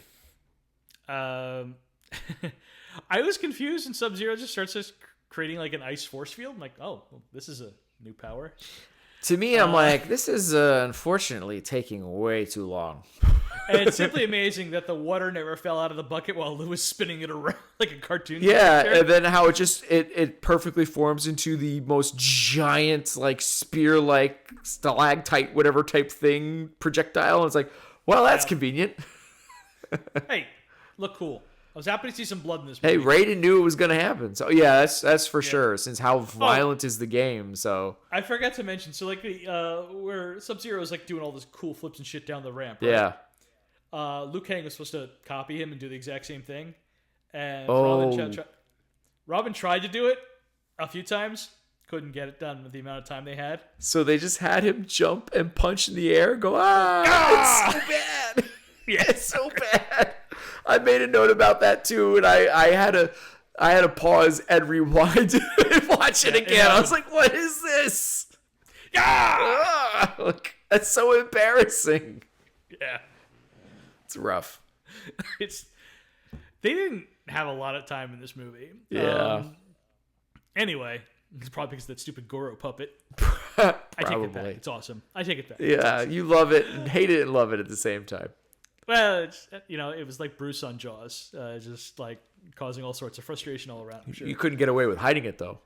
I was confused, and Sub-Zero just starts creating like an ice force field. I'm like, oh, well, this is a new power. To me, I'm like, this is unfortunately taking way too long. And it's simply amazing that the water never fell out of the bucket while Lou was spinning it around like a cartoon. Yeah, character. and then how it just it perfectly forms into the most giant like spear-like stalactite whatever type thing projectile. And it's like, well, that's convenient. Hey, look cool. I was happy to see some blood in this movie. Hey, Raiden knew it was going to happen. So yeah, that's for sure. Since how violent is the game, so I forgot to mention. So like the where Sub-Zero is like doing all this cool flips and shit down the ramp. Right? Yeah. Liu Kang was supposed to copy him and do the exact same thing, and Robin tried to do it a few times, couldn't get it done with the amount of time they had. So they just had him jump and punch in the air, go it's so bad. Yeah, It's so bad. I made a note about that too, and I had to pause and rewind and watch it again. I was like, "What is this?" Yeah, Look, that's so embarrassing. yeah. It's rough. They didn't have a lot of time in this movie. Yeah. Anyway, it's probably because of that stupid Goro puppet. I take it back. Probably. It's awesome. I take it back. Yeah, you love it and hate it and love it at the same time. Well, it was like Bruce on Jaws, just like causing all sorts of frustration all around. I'm sure. You couldn't get away with hiding it though.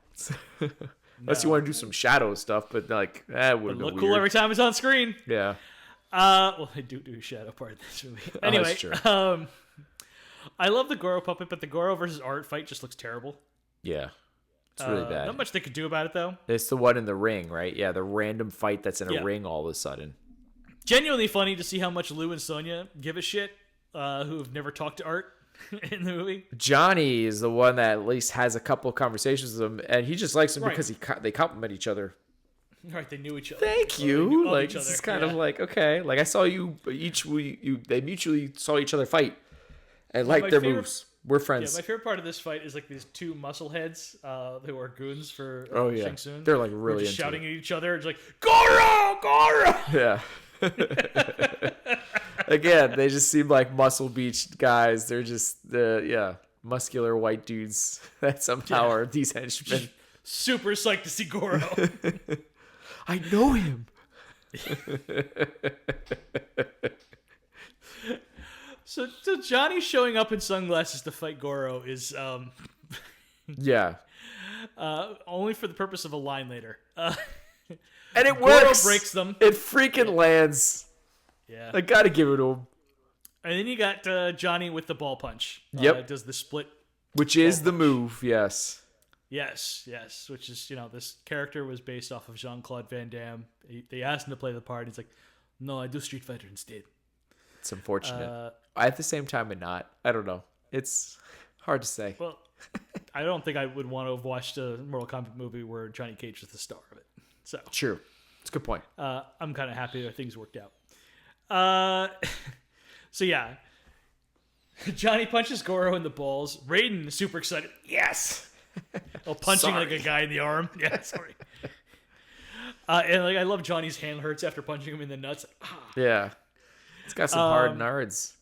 Unless you want to do some shadow stuff, but like that would look be cool weird. every time it's on screen. Yeah. Well, they do a shadow part in this movie. Anyway, that's true. I love the Goro puppet, but the Goro versus Art fight just looks terrible. Yeah. It's really bad. Not much they could do about it though. It's the one in the ring, right? Yeah, the random fight that's in a Yeah. ring all of a sudden. Genuinely funny to see how much Lou and Sonya give a shit, who have never talked to Art in the movie. Johnny is the one that at least has a couple of conversations with him, and he just likes him Right. because they compliment each other. Right, they knew each other. Thank Or they you. knew of Like each other. it's kind of like okay. Like I saw they mutually saw each other fight and liked my their favorite- moves. We're Yeah, friends. my favorite part of this fight is like these two muscle heads who are goons for Oh, yeah. Shang Tsung. They're, like, who are really just into shouting at each other. It's like Goro, Goro. Yeah. Again, they just seem like muscle beached guys. They're just muscular white dudes that somehow are these henchmen. Super psyched to see Goro. I know him. So Johnny showing up in sunglasses to fight Goro is Yeah. only for the purpose of a line later. And it Goro works. breaks them. It freaking lands. Yeah. I gotta give it to him. And then you got Johnny with the ball punch. Yep. Does the split. Which is the move, yes. Yes. Which is, this character was based off of Jean-Claude Van Damme. They asked him to play the part. He's like, no, I do Street Fighter instead. It's unfortunate. At the same time, and not. I don't know. It's hard to say. Well, I don't think I would want to have watched a Mortal Kombat movie where Johnny Cage was the star of it. So True. It's a good point. I'm kind of happy that things worked out. So yeah, Johnny punches Goro in the balls. Raiden is super excited. Yes. Punching like a guy in the arm. Yeah, sorry. And I love Johnny's hand hurts after punching him in the nuts. Yeah. It's got some hard nards.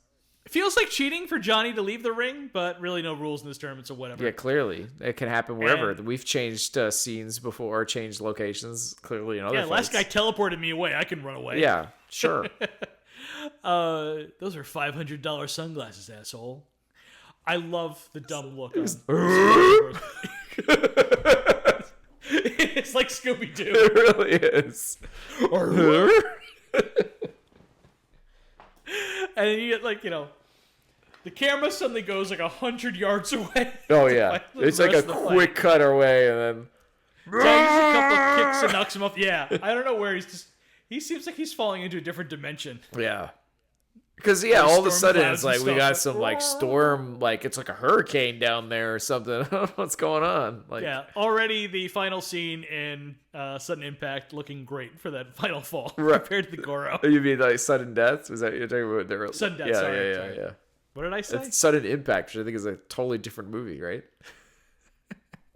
It feels like cheating for Johnny to leave the ring, but really no rules in this tournament, so whatever. Yeah, clearly. It can happen wherever. And- We've changed scenes before, changed locations, clearly in other Yeah, last fights. guy teleported me away. I can run away. Yeah, sure. Those are $500 sunglasses, asshole. I love the dumb look. It's like Scooby-Doo. It really is. And then you get the camera suddenly goes 100 yards away. Oh, yeah. The It's like a rest of the fight. quick cut away, and then... Takes a couple of kicks and knocks him off. Yeah, I don't know where he seems like he's falling into a different dimension. Yeah. Because, all of a storm sudden, clouds it's like and we stuff. got some, storm, it's like a hurricane down there or something. I don't know what's going on. Yeah, already the final scene in Sudden Impact looking great for that final fall compared to the Goro. You mean like sudden deaths? Was that you're talking about? Sudden death, Yeah, sorry. yeah. What did I say? It's Sudden Impact, which I think is a totally different movie, right?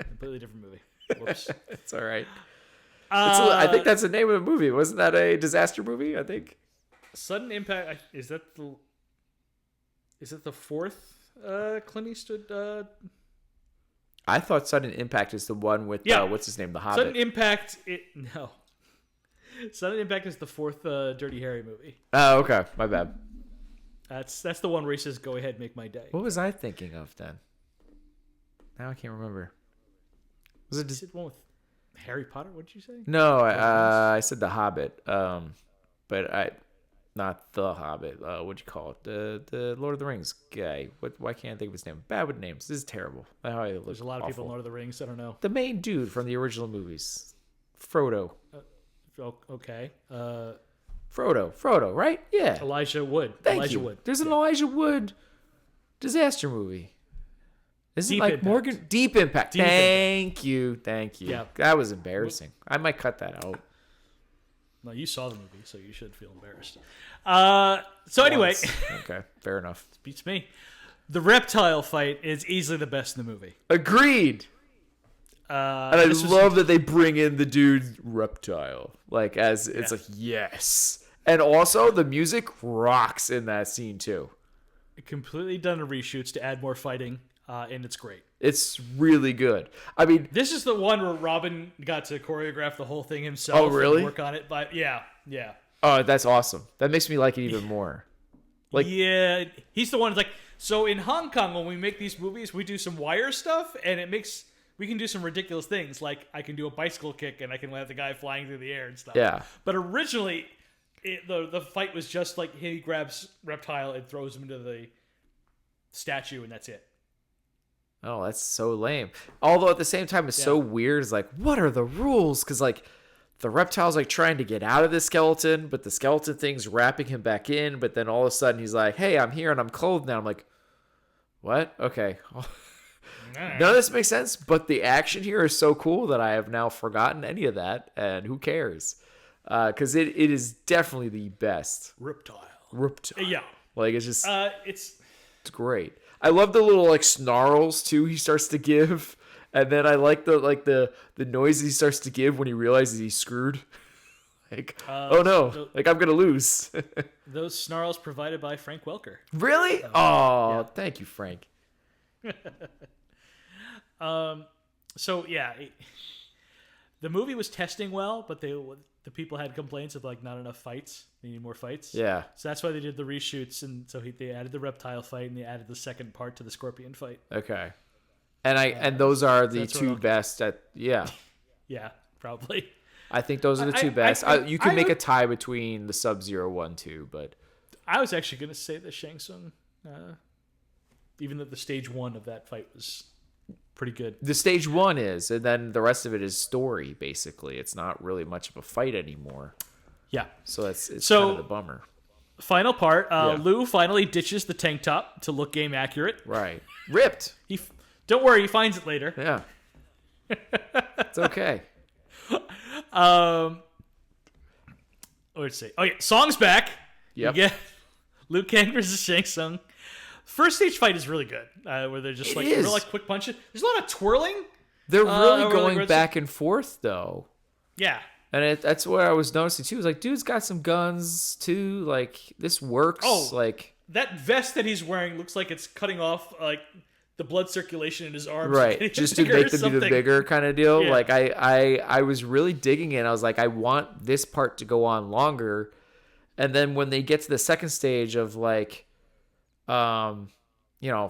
Completely different movie. Whoops. It's all right. I think that's the name of the movie. Wasn't that a disaster movie? I think. Sudden Impact. Is that the fourth Clint Eastwood? I thought Sudden Impact is the one with what's his name, the Hobbit. Sudden Impact. No. Sudden Impact is the fourth Dirty Harry movie. Oh, okay, my bad. That's the one where he says, "Go ahead, make my day." What was I thinking of then? Now I can't remember. Was it? Is it the one with Harry Potter? What did you say? No, I said the Hobbit. But not the Hobbit. What'd you call it? The Lord of the Rings guy. Why can't I think of his name? Bad with names. This is terrible. There's a lot of people in Lord of the Rings. I don't know. The main dude from the original movies, Frodo. Okay. Frodo, right? Yeah. Elijah Wood. Thank Elijah you. Wood. There's an Elijah Wood disaster movie. Isn't Deep it like Impact. Morgan? Deep Impact. Deep Thank you. Yeah. That was embarrassing. I might cut that out. No, you saw the movie, so you should feel embarrassed. So anyway, Okay, fair enough. beats me. The reptile fight is easily the best in the movie. Agreed. And I love that they bring in the dude reptile, like it's like yes, and also the music rocks in that scene too. Completely done in reshoots to add more fighting, and it's great. It's really good. I mean, This is the one where Robin got to choreograph the whole thing himself. Oh, really? And work on it, but yeah. oh, that's awesome. That makes me like it even more. Like, Yeah, he's the one that's like, so in Hong Kong, when we make these movies, we do some wire stuff, and we can do some ridiculous things, like I can do a bicycle kick, and I can have the guy flying through the air and stuff. Yeah. But originally, the fight was just like he grabs Reptile and throws him into the statue, and that's it. oh, that's so lame. Although at the same time, it's so weird. It's like, what are the rules? Because like, the reptile's like trying to get out of the skeleton, but the skeleton thing's wrapping him back in. But then all of a sudden, he's like, "Hey, I'm here and I'm clothed now." I'm like, "What? Okay." None of this makes sense, but the action here is so cool that I have now forgotten any of that, and who cares? Because it is definitely the best. Reptile. Yeah. Like, it's just... It's great. I love the little, like, snarls, too, he starts to give. And then I like the noises he starts to give when he realizes he's screwed. Like, oh no, like, I'm going to lose. Those snarls provided by Frank Welker. Really? Oh, thank you, Frank. So yeah, the movie was testing well, but the people had complaints of like not enough fights. They need more fights. Yeah. So that's why they did the reshoots, and so they added the reptile fight, and they added the second part to the scorpion fight. Okay. And those are the two best at Yeah, probably. I think those are the two best. You can make a tie between the Sub-Zero 1, 2, but I was actually going to say the Shang Tsung, even though the stage 1 of that fight was pretty good. The stage 1 is, and then the rest of it is story, basically. It's not really much of a fight anymore. Yeah. So it's kind of the bummer. Final part, Lou finally ditches the tank top to look game accurate. Right. Ripped. Don't worry, he finds it later. Yeah. It's okay. Let's see. Oh yeah, Song's back. Yep. You get Liu Kang versus Shang Tsung. First stage fight is really good, where they're just real like quick punches. There's a lot of twirling. They're really going back and forth though. Yeah. And that's what I was noticing too. It's like, dude's got some guns too. Like, this works. Oh, like that vest that he's wearing looks like it's cutting off like the blood circulation in his arms. Right, just to make them even bigger kind of deal. Yeah. Like, I was really digging it. I was like, I want this part to go on longer. And then when they get to the second stage of like,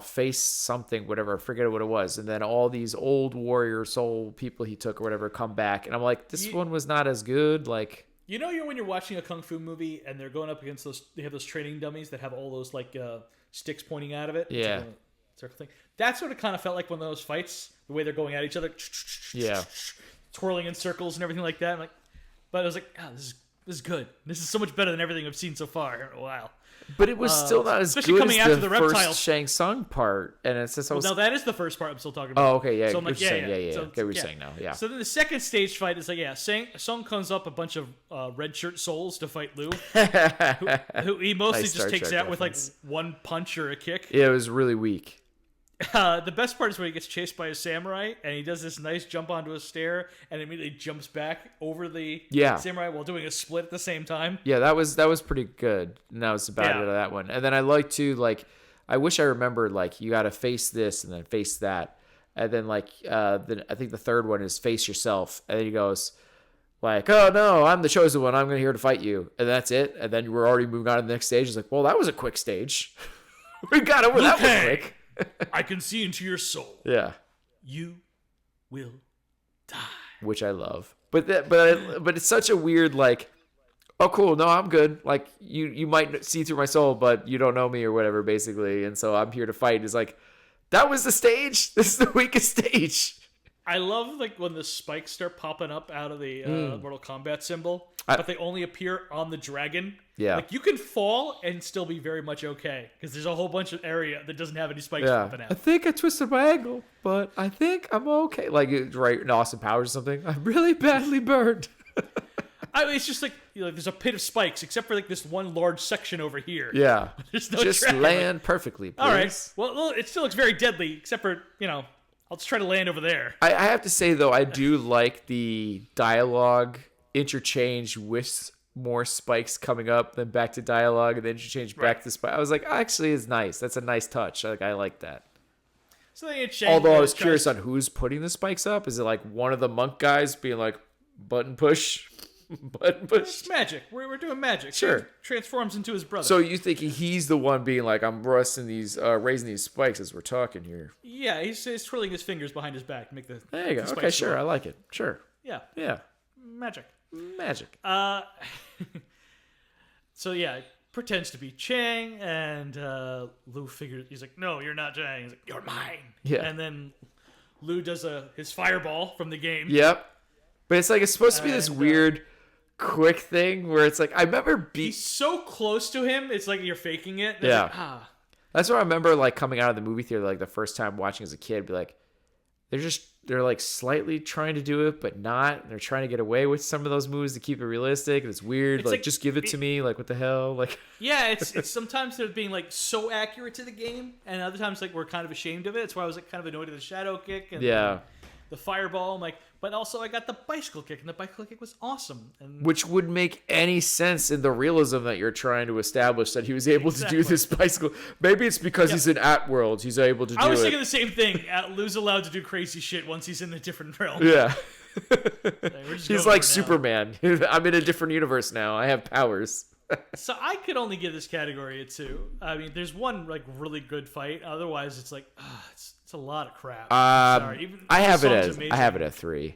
face something, whatever, I forget what it was. And then all these old warrior soul people he took or whatever come back. And I'm like, this one was not as good. Like, when you're watching a kung fu movie and they're going up against they have those training dummies that have all those like sticks pointing out of it. Yeah. Like a circle thing. That's what it kind of felt like when those fights, the way they're going at each other. Yeah. Twirling in circles and everything like that. But I was like, this is good. This is so much better than everything I've seen so far in a while. But it was still not as good coming as after the reptile. first Shang Tsung part. And it's just... No, that is the first part I'm still talking about. Oh, okay, yeah. So I'm like, yeah. So, okay, we're saying now, yeah. So then the second stage fight is like, Song comes up a bunch of red shirt souls to fight Liu, who he mostly Nice just Star takes Trek out with like reference. one punch or a kick. Yeah, it was really weak. The best part is when he gets chased by a samurai and he does this nice jump onto a stair and immediately jumps back over the samurai while doing a split at the same time. Yeah, that was pretty good. And that was about it of that one. And then I like to I wish I remembered you got to face this and then face that. And then I think the third one is face yourself. And then he goes oh no, I'm the chosen one. I'm here to fight you. And that's it. And then we're already moving on to the next stage. It's like, well, that was a quick stage. We got over that one quick. I can see into your soul. Yeah. You will die. Which I love. But it's such a weird oh cool, no, I'm good. Like you might see through my soul, but you don't know me or whatever, basically. And so I'm here to fight. It's like, that was the stage? This is the weakest stage. I love when the spikes start popping up out of the Mortal Kombat symbol, but they only appear on the dragon. Yeah. You can fall and still be very much okay, because there's a whole bunch of area that doesn't have any spikes popping out. I think I twisted my ankle, but I think I'm okay. Like, right in Austin Powers or something. I'm really badly burned. I mean, it's just like, there's a pit of spikes, except for like this one large section over here. Yeah. There's no just dragon. land perfectly, please. All right. Well, it still looks very deadly, except for, I'll just try to land over there. I have to say, though, I do like the dialogue interchange with more spikes coming up, then back to dialogue, and then interchange back to spike. I was like, actually, it's nice. That's a nice touch. I like that. So they Although I was curious on who's putting the spikes up. Is it like one of the monk guys being like, button push? Button push? It's magic. We're doing magic. Sure. He transforms into his brother. So you think he's the one being like, I'm raising these spikes as we're talking here. Yeah, he's twirling his fingers behind his back to make the There you go. the Okay, spikes sure. go. I like it. Sure. Yeah. Yeah. Magic. So yeah, pretends to be Chang, and Lu figures, he's like, no, you're not Chang. He's like, you're mine. Yeah. And then Lu does his fireball from the game. Yep. But it's like, it's supposed to be this weird, quick thing where it's like, I remember he's so close to him, it's like you're faking it. Yeah. Like, That's what I remember, like, coming out of the movie theater, like, the first time watching as a kid, be like, they're like slightly trying to do it, but not. They're trying to get away with some of those moves to keep it realistic, and it's weird. It's like, just give it to me. Like, what the hell? Like, yeah, it's sometimes they're being like so accurate to the game, and other times like we're kind of ashamed of it. That's why I was like kind of annoyed at the shadow kick and the fireball. I'm like, but also I got the bicycle kick, and the bicycle kick was awesome. And which would make any sense in the realism that you're trying to establish that he was able to do this bicycle. Maybe it's because he's in Atworld. He's able to do it. I was thinking the same thing. Lu's allowed to do crazy shit once he's in a different realm. Yeah. He's like Superman. I'm in a different universe now. I have powers. So I could only give this category a 2. I mean, there's one like really good fight. Otherwise, it's like it's a lot of crap. Sorry. I have it at 3.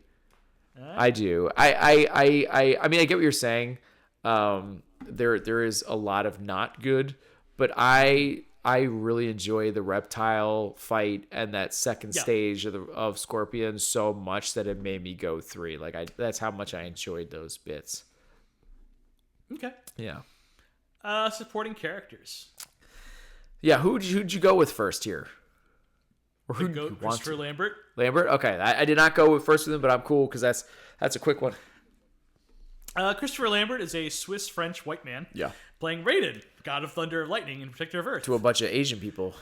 Right. I do. I mean, I get what you're saying. There is a lot of not good, but I really enjoy the reptile fight and that second stage of Scorpion so much that it made me go 3. Like that's how much I enjoyed those bits. Okay. Yeah. Supporting characters. Yeah, who'd you go with first here? Or who'd go Christopher Lambert? Lambert? Okay. I did not go with first with him, but I'm cool because that's a quick one. Christopher Lambert is a Swiss-French white man. Yeah. Playing Raiden, God of Thunder, Lightning, and Protector of Earth. To a bunch of Asian people.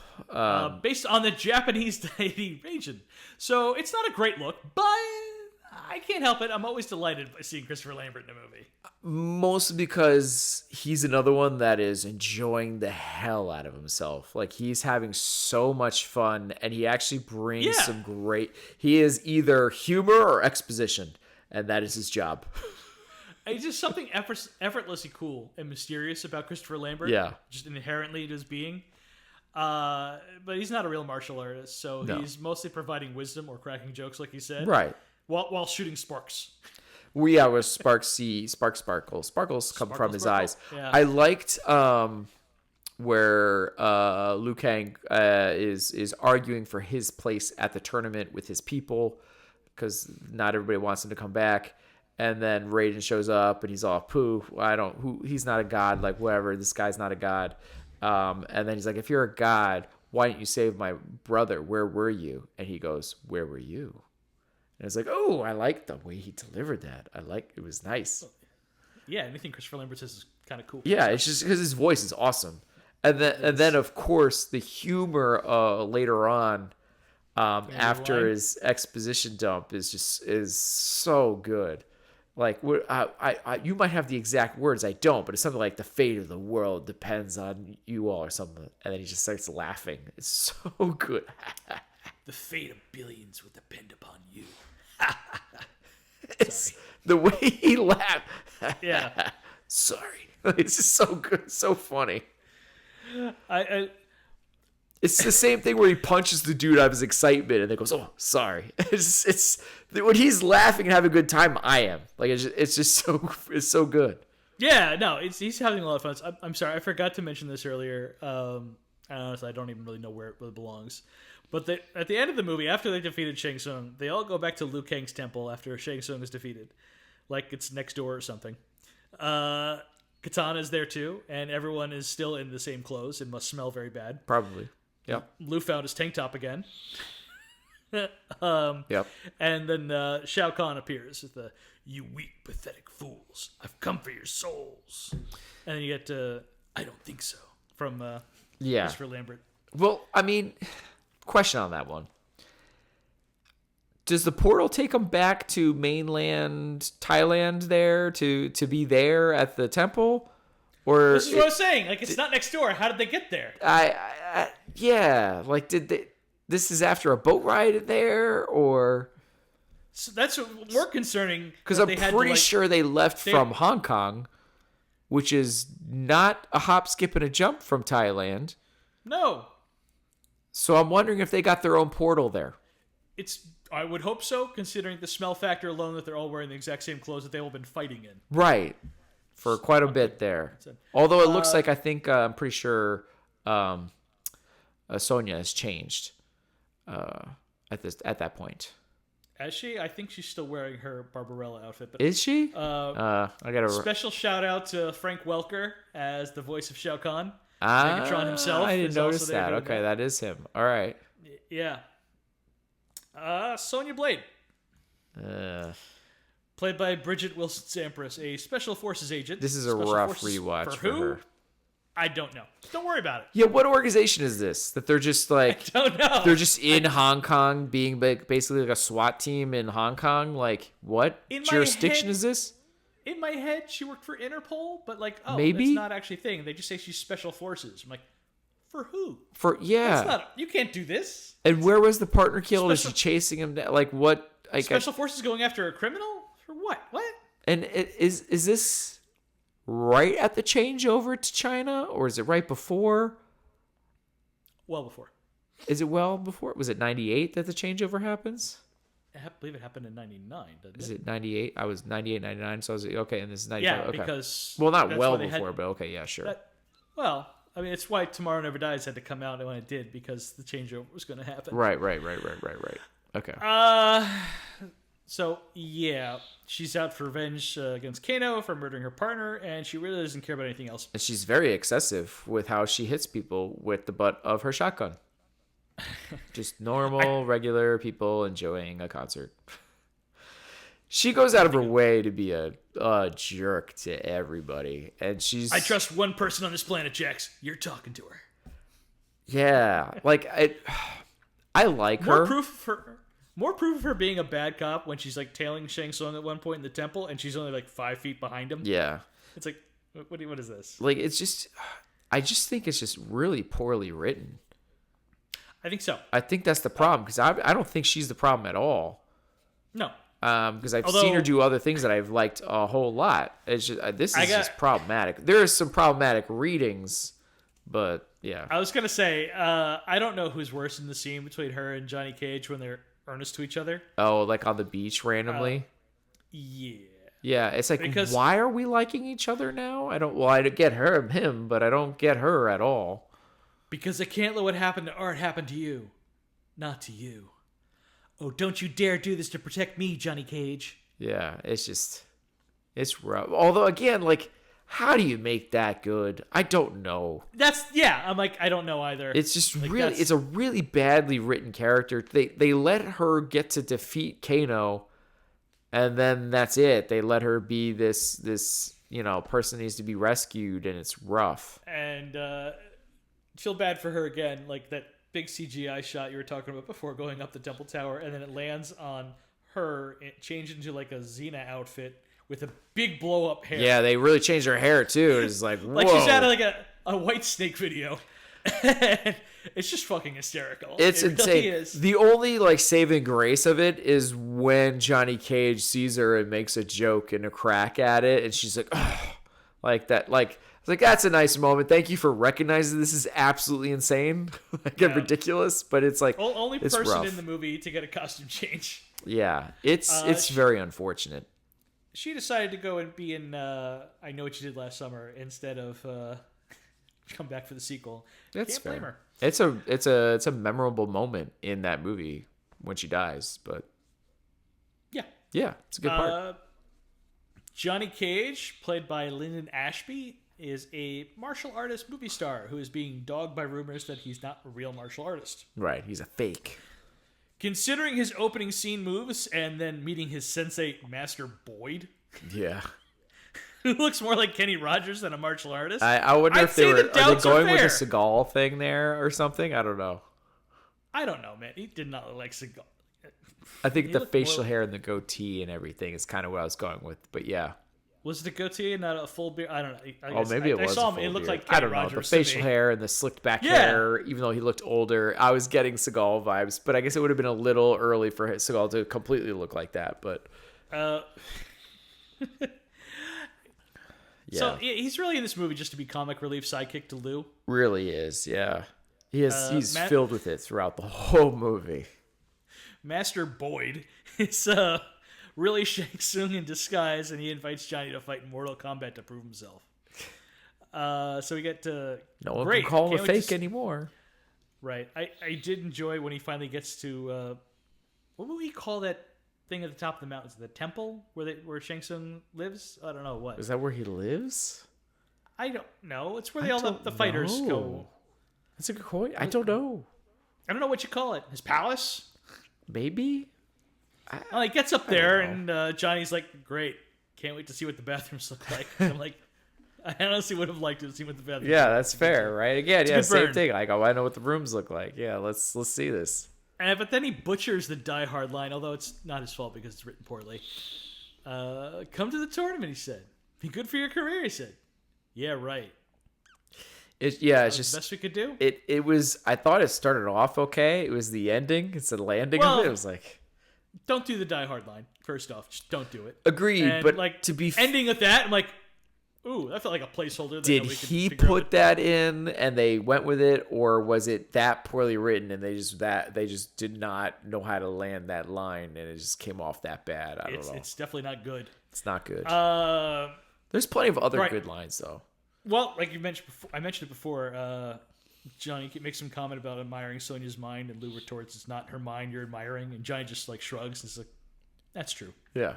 Based on the Japanese deity Raiden. So it's not a great look, but I can't help it. I'm always delighted by seeing Christopher Lambert in a movie. Mostly because he's another one that is enjoying the hell out of himself. Like, he's having so much fun, and he actually brings some great... He is either humor or exposition, and that is his job. It's just something effortlessly cool and mysterious about Christopher Lambert. Yeah. Just inherently to his being. But he's not a real martial artist, so he's mostly providing wisdom or cracking jokes, like you said. Right. While shooting sparks. With sparkles come from his eyes. Yeah. I liked where Liu Kang is arguing for his place at the tournament with his people because not everybody wants him to come back. And then Raiden shows up and he's all, pooh, he's not a god, like whatever, this guy's not a god. And then he's like, if you're a god, why didn't you save my brother? Where were you? And he goes, where were you? And it's like, oh, I like the way he delivered that. It was nice. Yeah, anything Christopher Lambert says is kind of cool. Yeah, it's just because his voice is awesome. And then of course the humor later on after his exposition dump is so good. Like, you might have the exact words, I don't, but it's something like the fate of the world depends on you all or something. And then he just starts laughing. It's so good. The fate of billions would depend upon you. It's the way he laughed. Yeah. Sorry. It's just so good, so funny. It's the same thing where he punches the dude out of his excitement and then goes, "Oh, sorry." It's when he's laughing and having a good time. I am like it's so good. Yeah, no, he's having a lot of fun. I'm sorry, I forgot to mention this earlier. Honestly, I don't even really know where it belongs. But at the end of the movie, after they defeated Shang Tsung, they all go back to Liu Kang's temple after Shang Tsung is defeated, like it's next door or something. Katana's there too, and everyone is still in the same clothes and must smell very bad. Probably. Yep. Liu found his tank top again. Yep. And then Shao Kahn appears with the "You weak, pathetic fools! I've come for your souls." And then you get "I don't think so" from Christopher Lambert. Well, I mean, question on that one. Does the portal take them back to mainland Thailand there to be there at the temple? Or this is what I was saying. Like, it's not next door. How did they get there? Yeah. Like, did they? This is after a boat ride there, or? So that's more concerning. Because I'm pretty sure they left from Hong Kong, which is not a hop, skip, and a jump from Thailand. No. So I'm wondering if they got their own portal there. I would hope so, considering the smell factor alone that they're all wearing the exact same clothes that they've all been fighting in. Right. For quite a bit there. Although it looks like, I'm pretty sure Sonya has changed at that point. Has she? I think she's still wearing her Barbarella outfit. But, is she? I got a special shout out to Frank Welker as the voice of Shao Kahn. Ah, Megatron himself. I didn't notice that. Okay, that is him. All right. Yeah. Sonya Blade. Played by Bridget Wilson-Sampras, a Special Forces agent. This is a rough rewatch for her. I don't know. Don't worry about it. Yeah, what organization is this? That they're just like... I don't know. They're just in Hong Kong, being basically like a SWAT team in Hong Kong? Like, what jurisdiction is this? In my head, she worked for Interpol, but maybe? That's not actually a thing. They just say she's Special Forces. I'm like, for who? You can't do this. And where was the partner killed? Is she chasing him down? Like, what? Special Forces going after a criminal? For what? What? And is this right at the changeover to China, or is it right before? Well before. Is it well before? Was it 98 that the changeover happens? I believe it happened in 99, doesn't it? Is it 98? I was 98, 99, so I was okay, and this is 95. Yeah, okay. Because... Well, not well before, but okay, yeah, sure. It's why Tomorrow Never Dies had to come out when it did, because the changeover was going to happen. Right. Okay. So, yeah, she's out for revenge against Kano for murdering her partner, and she really doesn't care about anything else. And she's very excessive with how she hits people with the butt of her shotgun. Just normal, regular people enjoying a concert. She goes out of her way to be a jerk to everybody, and she's... I trust one person on this planet, Jax. You're talking to her. Yeah, like, I like her. More proof of her being a bad cop when she's like tailing Shang Tsung at one point in the temple, and she's only like 5 feet behind him. Yeah, it's like, what is this? Like, it's just, I just think it's just really poorly written. I think so. I think that's the problem, because I don't think she's the problem at all. No. Because I've seen her do other things that I've liked a whole lot. It's just this is just problematic. There are some problematic readings, but yeah. I was gonna say I don't know who's worse in the scene between her and Johnny Cage when they're earnest to each other. Oh, like on the beach randomly. Yeah. Yeah, it's like, why are we liking each other now? I get him, but I don't get her at all. Because I can't let what happened to Art happen to you, not to you. Oh, don't you dare do this to protect me, Johnny Cage. Yeah, it's rough. Although, again, like, how do you make that good? I don't know. I'm like, I don't know either. It's just like, it's a really badly written character. They let her get to defeat Kano, and then that's it. They let her be this person needs to be rescued, and it's rough. And feel bad for her again, like that big CGI shot you were talking about before going up the temple tower, and then it lands on her changed into like a Xena outfit with a big blow up hair. Yeah, they really changed her hair too. It's like, whoa. Like she's out of like a White Snake video. It's just fucking hysterical. It's insane. Really is. The only like saving grace of it is when Johnny Cage sees her and makes a joke and a crack at it, and she's like, oh, like that, like. It's like, that's a nice moment. Thank you for recognizing this is absolutely insane, and ridiculous. But it's like only it's person rough. In the movie to get a costume change. Yeah, it's very unfortunate. She decided to go and be in I Know What You Did Last Summer instead of come back for the sequel. That's Can't fair. blame her. It's a memorable moment in that movie when she dies. But yeah, it's a good part. Johnny Cage, played by Lyndon Ashby, is a martial artist movie star who is being dogged by rumors that he's not a real martial artist. Right, he's a fake. Considering his opening scene moves and then meeting his sensei, Master Boyd, Yeah. who looks more like Kenny Rogers than a martial artist. I wonder I'd if say the are they doubts are going with fair. the Seagal thing there or something? I don't know. I don't know, man. He did not look like Seagal. I think He the looked facial more- hair and the goatee and everything is kind of what I was going with. But yeah. Was it a goatee and not a full beard? I don't know. Oh, maybe it was. I saw a him. full It looked beard. like Kenny I don't know. Rogers The to facial me. hair and the slicked back Yeah. hair, even though he looked older, I was getting Seagal vibes. But I guess it would have been a little early for Seagal to completely look like that. But Yeah. yeah, So he's really in this movie just to be comic relief sidekick to Lou. really is. Yeah, he's Matt- filled with it throughout the whole movie. Master Boyd is really Shang Tsung in disguise, and he invites Johnny to fight in Mortal Kombat to prove himself. So we get to No one great. can call him Can't a wait to fake anymore. Right. I did enjoy when he finally gets to what would we call that thing at the top of the mountain? Is it the temple where Shang Tsung lives? I don't know what. Is that where he lives? I don't know. It's where I all don't the fighters know. go. That's a good point. I don't know. I don't know what you call it. His palace? Maybe. Well, he gets up there know. and Johnny's like, "Great. Can't wait to see what the bathrooms look like." I'm like, I honestly would have liked to see what the bathrooms Yeah, look like. that's fair, right? Again, a yeah, good same burn. thing. Like, oh, I know what the rooms look like. Yeah, let's see this. But then he butchers the Die Hard line, although it's not his fault because it's written poorly. Come to the tournament, he said. Be good for your career, he said. Yeah, right. It's That's just the best we could do. it was. I thought it started off okay. It was the ending. It's the landing Well, of it. It was like Don't do the Die Hard line. First off, just don't do it. agreed, And, but like, to be ending with that, I'm like, ooh, that felt like a placeholder. That did nobody could he figure out put that in and they went with it, or was it that poorly written and they just did not know how to land that line and it just came off that bad? I don't know. It's definitely not good. It's not good. Uh, There's plenty of other right. good lines though. well, like you mentioned before, I mentioned it before. Johnny makes some comment about admiring Sonya's mind, and Lou retorts, "It's not her mind you're admiring." And Johnny just like shrugs and is like, "That's true." Yeah.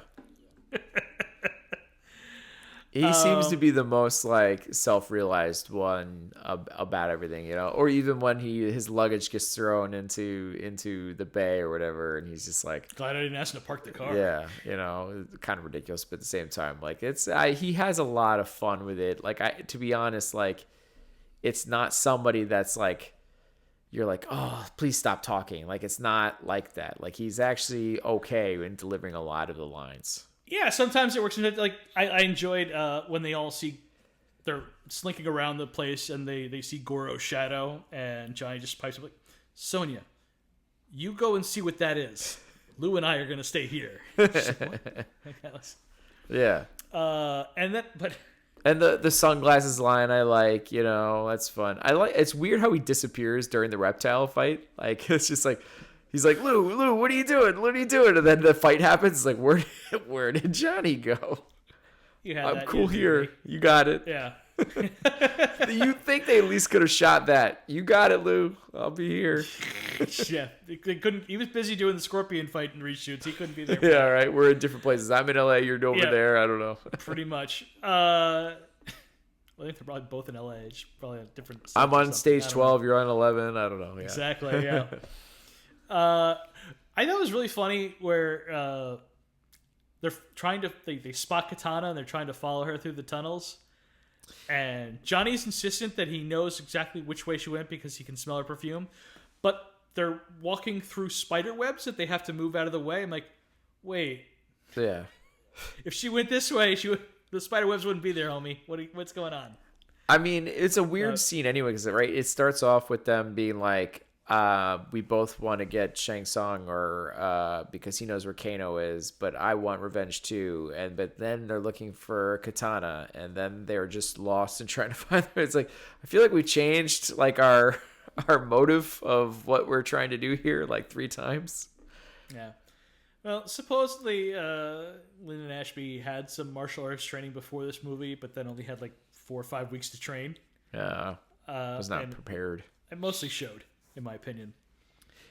He seems to be the most like self-realized one about everything, you know. Or even when his luggage gets thrown into the bay or whatever, and he's just like, Glad I didn't ask him to park the car. yeah, you know, kind of ridiculous, but at the same time, like he has a lot of fun with it. Like to be honest, like it's not somebody that's like you're like, oh, please stop talking. Like it's not like that. Like he's actually okay in delivering a lot of the lines. Yeah, sometimes it works. Like I enjoyed when they all they're slinking around the place and they see Goro's shadow, and Johnny just pipes up like, "Sonya, you go and see what that is. Lou and I are gonna stay here." She's like, "What?" Yeah. And the sunglasses line I like, you know, that's fun. It's weird how he disappears during the reptile fight. Like it's just like he's like, Lou, what are you doing? What are you doing? And then the fight happens. It's like, where did Johnny go? You had I'm that, cool you here. did. You got it. Yeah. You think they at least could have shot that? You got it, Lou. I'll be here. Yeah. They couldn't. He was busy doing the scorpion fight and reshoots. He couldn't be there. Yeah, all right. We're in different places. I'm in LA. You're over Yeah. there. I don't know. Pretty much. I think they're probably both in LA. It's probably a different. I'm or on something. stage I don't 12. You're on 11. I don't know. Yeah. Exactly. Yeah. I thought it was really funny where they're trying to they spot Katana and they're trying to follow her through the tunnels, and Johnny's insistent that he knows exactly which way she went because he can smell her perfume, but they're walking through spider webs that they have to move out of the way. I'm like, wait, Yeah. if she went this way, the spider webs wouldn't be there, homie. What's going on? I mean, it's a weird scene anyway, because right, it starts off with them being like, we both want to get Shang Tsung, or because he knows where Kano is, but I want revenge too. But then they're looking for Katana, and then they're just lost and trying to find her. It's like I feel like we changed like our motive of what we're trying to do here like 3 times. Yeah. Well, supposedly Lyndon Ashby had some martial arts training before this movie, but then only had like 4 or 5 weeks to train. Yeah, was not prepared. It mostly showed, in my opinion.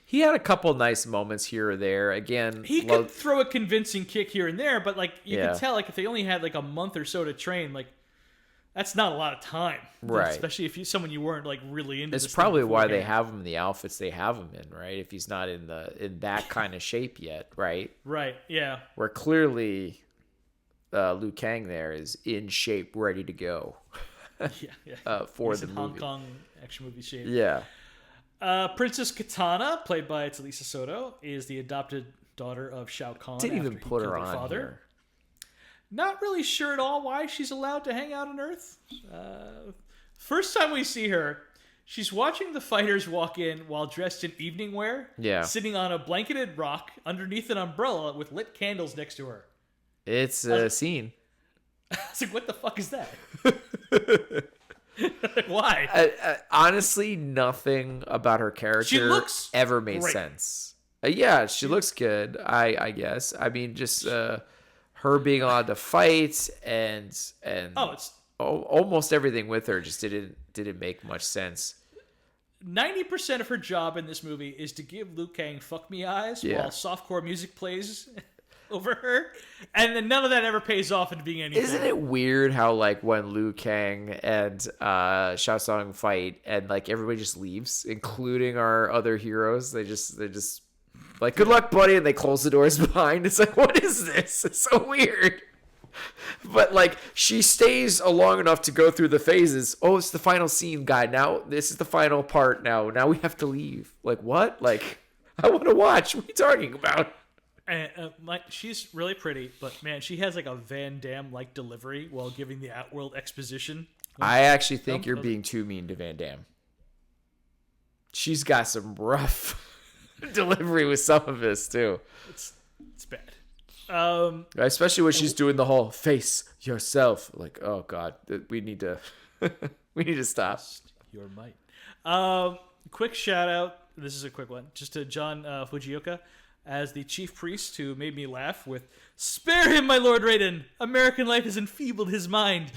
He had a couple nice moments here or there. Again, He could throw a convincing kick here and there, but like you Yeah. could tell, like if they only had like a month or so to train, like That's not a lot of time, Right? Especially if someone you weren't like really into. It's probably why they have him in the outfits they have him in, right? If he's not in that kind of shape yet, right? Right. Yeah. Where clearly, Liu Kang there is in shape, ready to go. For he's the in movie. Hong Kong action movie shape. Yeah. Princess Katana, played by Talisa Soto, is the adopted daughter of Shao Kahn. Didn't even put her on father. here. Not really sure at all why she's allowed to hang out on Earth. First time we see her, she's watching the fighters walk in while dressed in evening wear. Yeah. Sitting on a blanketed rock underneath an umbrella with lit candles next to her. It's a scene. I was like, what the fuck is that? Why? Honestly, nothing about her character ever made great. sense. Yeah, she looks good, I guess. I mean, just her being allowed to fight and almost everything with her just didn't make much sense. 90% of her job in this movie is to give Liu Kang fuck me eyes while softcore music plays over her, and then none of that ever pays off into being anything. Isn't it weird how like when Liu Kang and Shao Tsung fight and like everybody just leaves, including our other heroes? They're just like, good luck, buddy, and they close the doors behind. It's like, what is this? It's so weird. But like she stays long enough to go through the phases. Oh, it's the final scene, guy. Now this is the final part. Now we have to leave. Like what? Like I want to watch. What are you talking about? And, she's really pretty, but man, she has like a Van Damme like delivery while giving the Outworld exposition. I actually think you're being too mean to Van Damme. She's got some rough delivery with some of this too. It's bad. Especially when she's doing the whole face yourself. Like, oh god, we need to stop. Your might. Quick shout out. This is a quick one, just to John Fujioka as the chief priest who made me laugh with "Spare him, my Lord Raiden. American life has enfeebled his mind.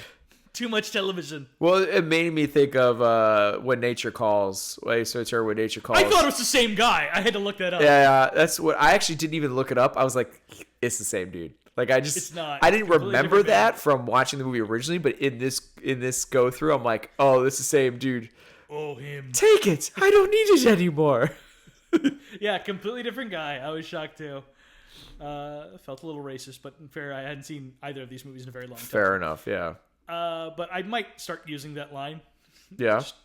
Too much television." Well, it made me think of When Nature Calls. When Nature Calls. I thought it was the same guy. I had to look that up. Yeah, that's what I actually didn't even look it up. I was like, it's the same dude. Like it's not. I didn't remember that from watching the movie originally, but in this go through, I'm like, oh, this is the same dude. Oh, him. Take it. I don't need it anymore. Yeah, completely different guy. I was shocked too. Felt a little racist, but in fair, I hadn't seen either of these movies in a very long time. Fair enough, yeah. But I might start using that line. Yeah. Just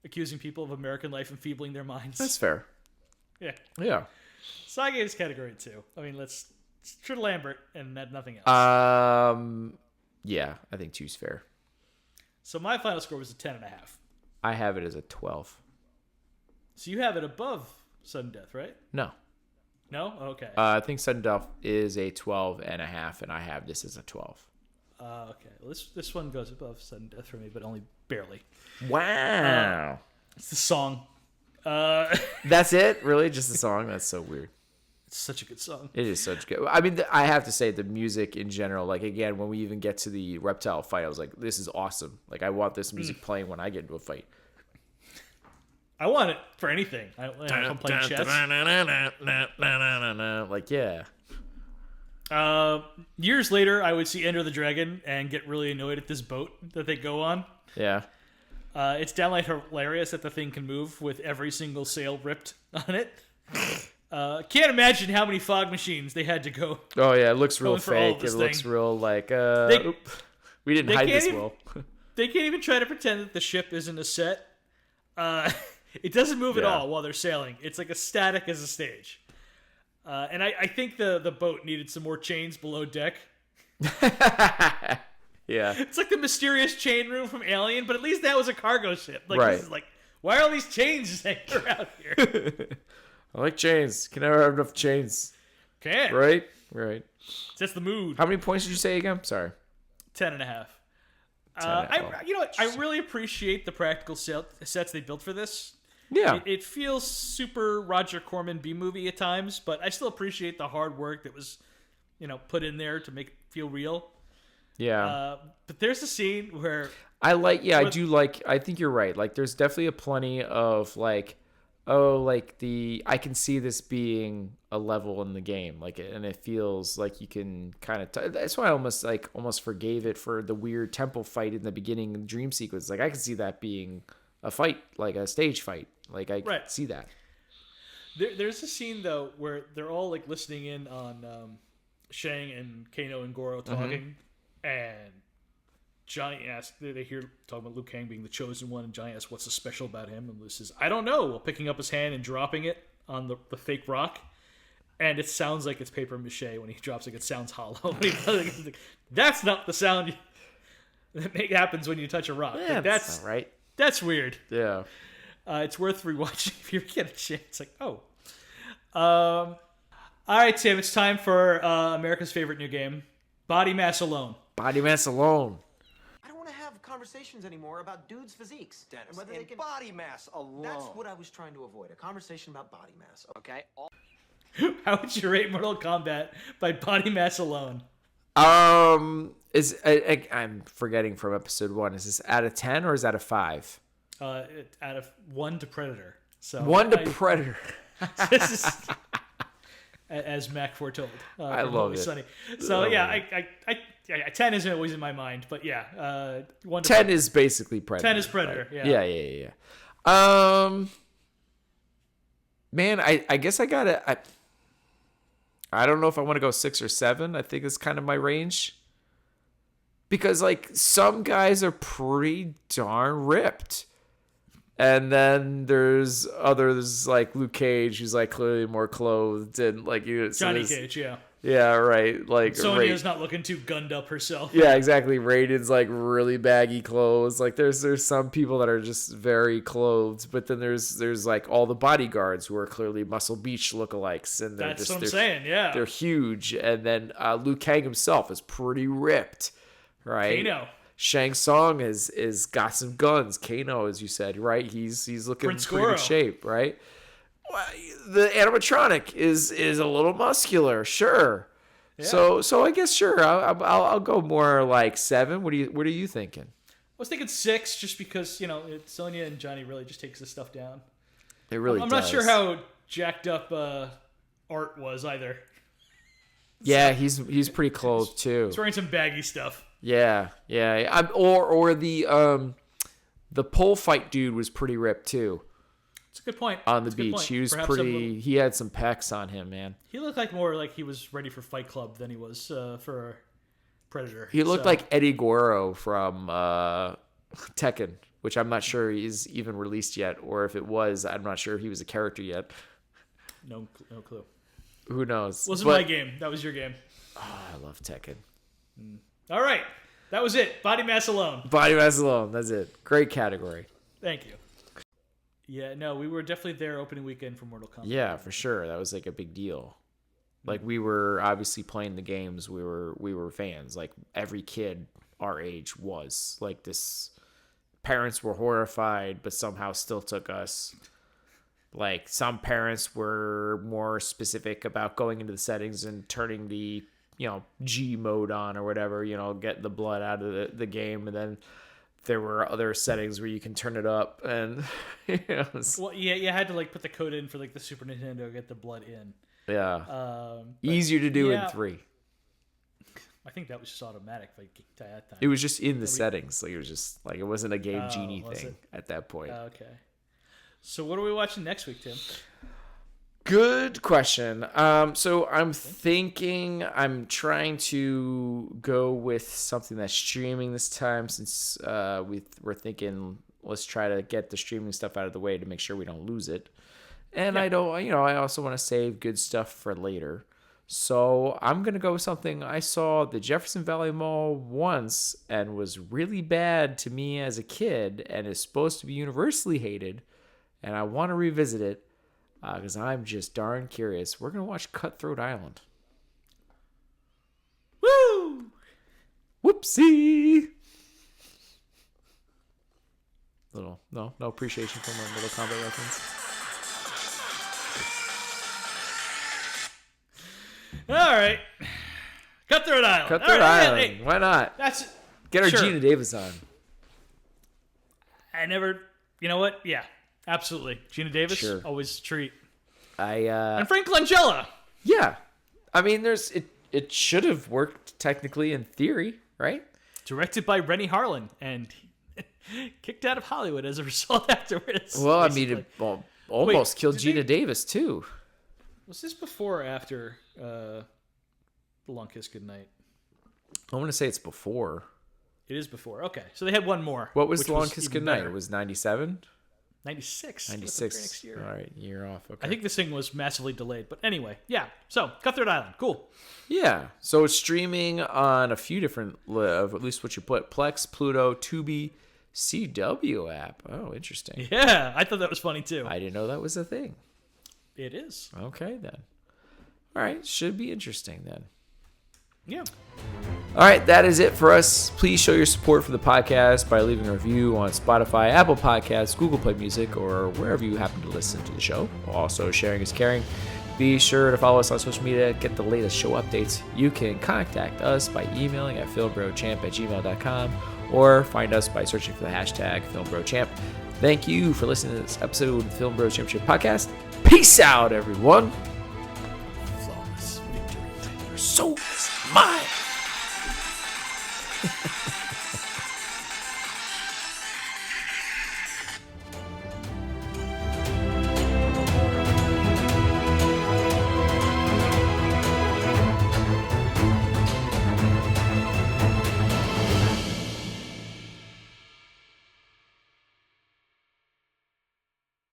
accusing people of American life enfeebling their minds. That's fair. Yeah. Yeah. So I gave this category 2. I mean, let's try Lambert and nothing else. Yeah, I think 2's fair. So my final score was a 10.5. I have it as a 12. So you have it above Sudden Death, right? No. No? Okay. I think Sudden Death is a 12.5, and I have this as a 12. Okay. Well, this one goes above Sudden Death for me, but only barely. Wow. It's the song. That's it? Really? Just the song? That's so weird. It's such a good song. It is such good. I mean, I have to say the music in general, like, again, when we even get to the reptile fight, I was like, this is awesome. Like, I want this music playing when I get into a fight. I want it for anything. I'm playing chess. Like, yeah. Years later, I would see Enter the Dragon and get really annoyed at this boat that they go on. Yeah. It's downright hilarious that the thing can move with every single sail ripped on it. Can't imagine how many fog machines they had to go. Oh, yeah, it looks real fake. It looks real like, we didn't hide this well. They can't even try to pretend that the ship isn't a set. It doesn't move at all while they're sailing. It's like as static as a stage. And I think the boat needed some more chains below deck. Yeah. It's like the mysterious chain room from Alien, but at least that was a cargo ship. Like, right. This is like, why are all these chains just hanging around here? I like chains. Can never have enough chains. Can't. Right. That's the mood. How many points did you say again? Sorry. 10.5. I really appreciate the practical sets they built for this. Yeah. It feels super Roger Corman B-movie at times, but I still appreciate the hard work that was, put in there to make it feel real. Yeah. But there's a scene where I think you're right. Like, there's definitely plenty of, like, oh, like I can see this being a level in the game, like, and it feels like you can kind of. That's why I almost forgave it for the weird temple fight in the beginning and dream sequence. Like I can see that being a fight, like a stage fight. Like I can see that. There's a scene though where they're all like listening in on Shang and Kano and Goro talking, and Johnny asks, they hear talking about Liu Kang being the chosen one, and Johnny asks what's so special about him, and Liu says, I don't know, while picking up his hand and dropping it on the fake rock, and it sounds like it's paper mache when he drops it. It sounds hollow. That's not the sound that happens when you touch a rock. Yeah, that's not right. That's weird. Yeah. It's worth rewatching if you get a chance. Like, oh. All right, Tim, it's time for America's favorite new game, Body Mass Alone. Body Mass Alone. I don't want to have conversations anymore about dudes' physiques. Dennis, And whether in they can... body mass alone. That's what I was trying to avoid, a conversation about body mass. Okay. How would you rate Mortal Kombat by Body Mass Alone? I'm forgetting from episode 1. Is this out of 10 or is that a 5? Out of 1 to Predator. So 1 to Predator. This is, as Mac foretold. I love it. Sunny. So yeah, I 10 isn't always in my mind, but yeah, 1 to 10 is basically Predator. 10 is Predator. Right? Yeah. Yeah. Man, I guess I gotta. I don't know if I want to go 6 or 7. I think it's kind of my range. Because like some guys are pretty darn ripped. And then there's others like Luke Cage, who's like clearly more clothed, and like Johnny Cage, yeah. Yeah, right. Like Sonya's not looking too gunned up herself. Yeah, exactly. Raiden's like really baggy clothes. Like there's some people that are just very clothed, but then there's like all the bodyguards who are clearly Muscle Beach lookalikes, and that's what I'm saying. Yeah, they're huge. And then Liu Kang himself is pretty ripped, right? Kano. Shang Tsung is got some guns. Kano, as you said, right? He's looking Prince pretty Goro. good shape, right? Well, the animatronic is a little muscular, sure. Yeah. So I guess sure. I'll go more like 7. What are you thinking? I was thinking 6, just because Sonya and Johnny really just takes this stuff down. It really. I'm not sure how jacked up Art was either. Yeah, he's pretty clothed too. He's wearing some baggy stuff. Yeah. Or the pole fight dude was pretty ripped too. It's a good point. On the beach, he was pretty. He had some pecs on him, man. He looked more like he was ready for Fight Club than he was for Predator. He looked like Eddie Guerrero from Tekken, which I'm not sure is even released yet, or if it was, I'm not sure if he was a character yet. No clue. Who knows? Wasn't my game. That was your game. Oh, I love Tekken. All right. That was it. Body Mass Alone. Body Mass Alone. That's it. Great category. Thank you. Yeah, no, we were definitely there opening weekend for Mortal Kombat. Yeah, for sure. That was like a big deal. Like we were obviously playing the games. We were fans. Like every kid our age was. Like this, parents were horrified, but somehow still took us. Like some parents were more specific about going into the settings and turning the G mode on or whatever, get the blood out of the game, and then there were other settings where you can turn it up, and well, yeah, you had to like put the code in for like the Super Nintendo to get the blood in. Yeah, easier to do in 3. I think that was just automatic by that time. It was just in the settings, like it was just like it wasn't a Game Genie thing at that point. Okay. So what are we watching next week, Tim? Good question. So I'm trying to go with something that's streaming this time, since we're thinking let's try to get the streaming stuff out of the way to make sure we don't lose it. And I also want to save good stuff for later. So I'm going to go with something I saw at the Jefferson Valley Mall once and was really bad to me as a kid and is supposed to be universally hated. And I want to revisit it because I'm just darn curious. We're going to watch Cutthroat Island. Woo! Whoopsie! No appreciation for my Mortal Kombat reference. All right. Cutthroat Island. Cutthroat Island. Hey, why not? Get our Gina Davis on. I never... You know what? Yeah. Absolutely. Gina Davis, Sure. always a treat. And Frank Langella. Yeah. I mean, it should have worked technically in theory, right? Directed by Rennie Harlan and kicked out of Hollywood as a result afterwards. Well, basically. I mean, it almost killed did Gina Davis, too. Was this before or after The Long Kiss Goodnight? I want to say it's before. It is before. Okay. So they had one more. What was which The Long Kiss even Goodnight? better. It was 97? 96. 96. Next year. All right, year off. Okay. I think this thing was massively delayed. But anyway, yeah. So, Cutthroat Island. Cool. Yeah. So it's streaming on a few different, at least what you put, Plex, Pluto, Tubi, CW app. Oh, interesting. Yeah. I thought that was funny, too. I didn't know that was a thing. It is. Okay, then. All right. Should be interesting, then. Yeah. All right, that is it for us. Please show your support for the podcast by leaving a review on Spotify, Apple Podcasts, Google Play Music, or wherever you happen to listen to the show. Also, sharing is caring. Be sure to follow us on social media, get the latest show updates. You can contact us by emailing at filmbrochamp@gmail.com or find us by searching for the hashtag FilmBroChamp. Thank you for listening to this episode of the Film Bro Championship Podcast. Peace out, everyone. Flawless victory. Your soul is mine.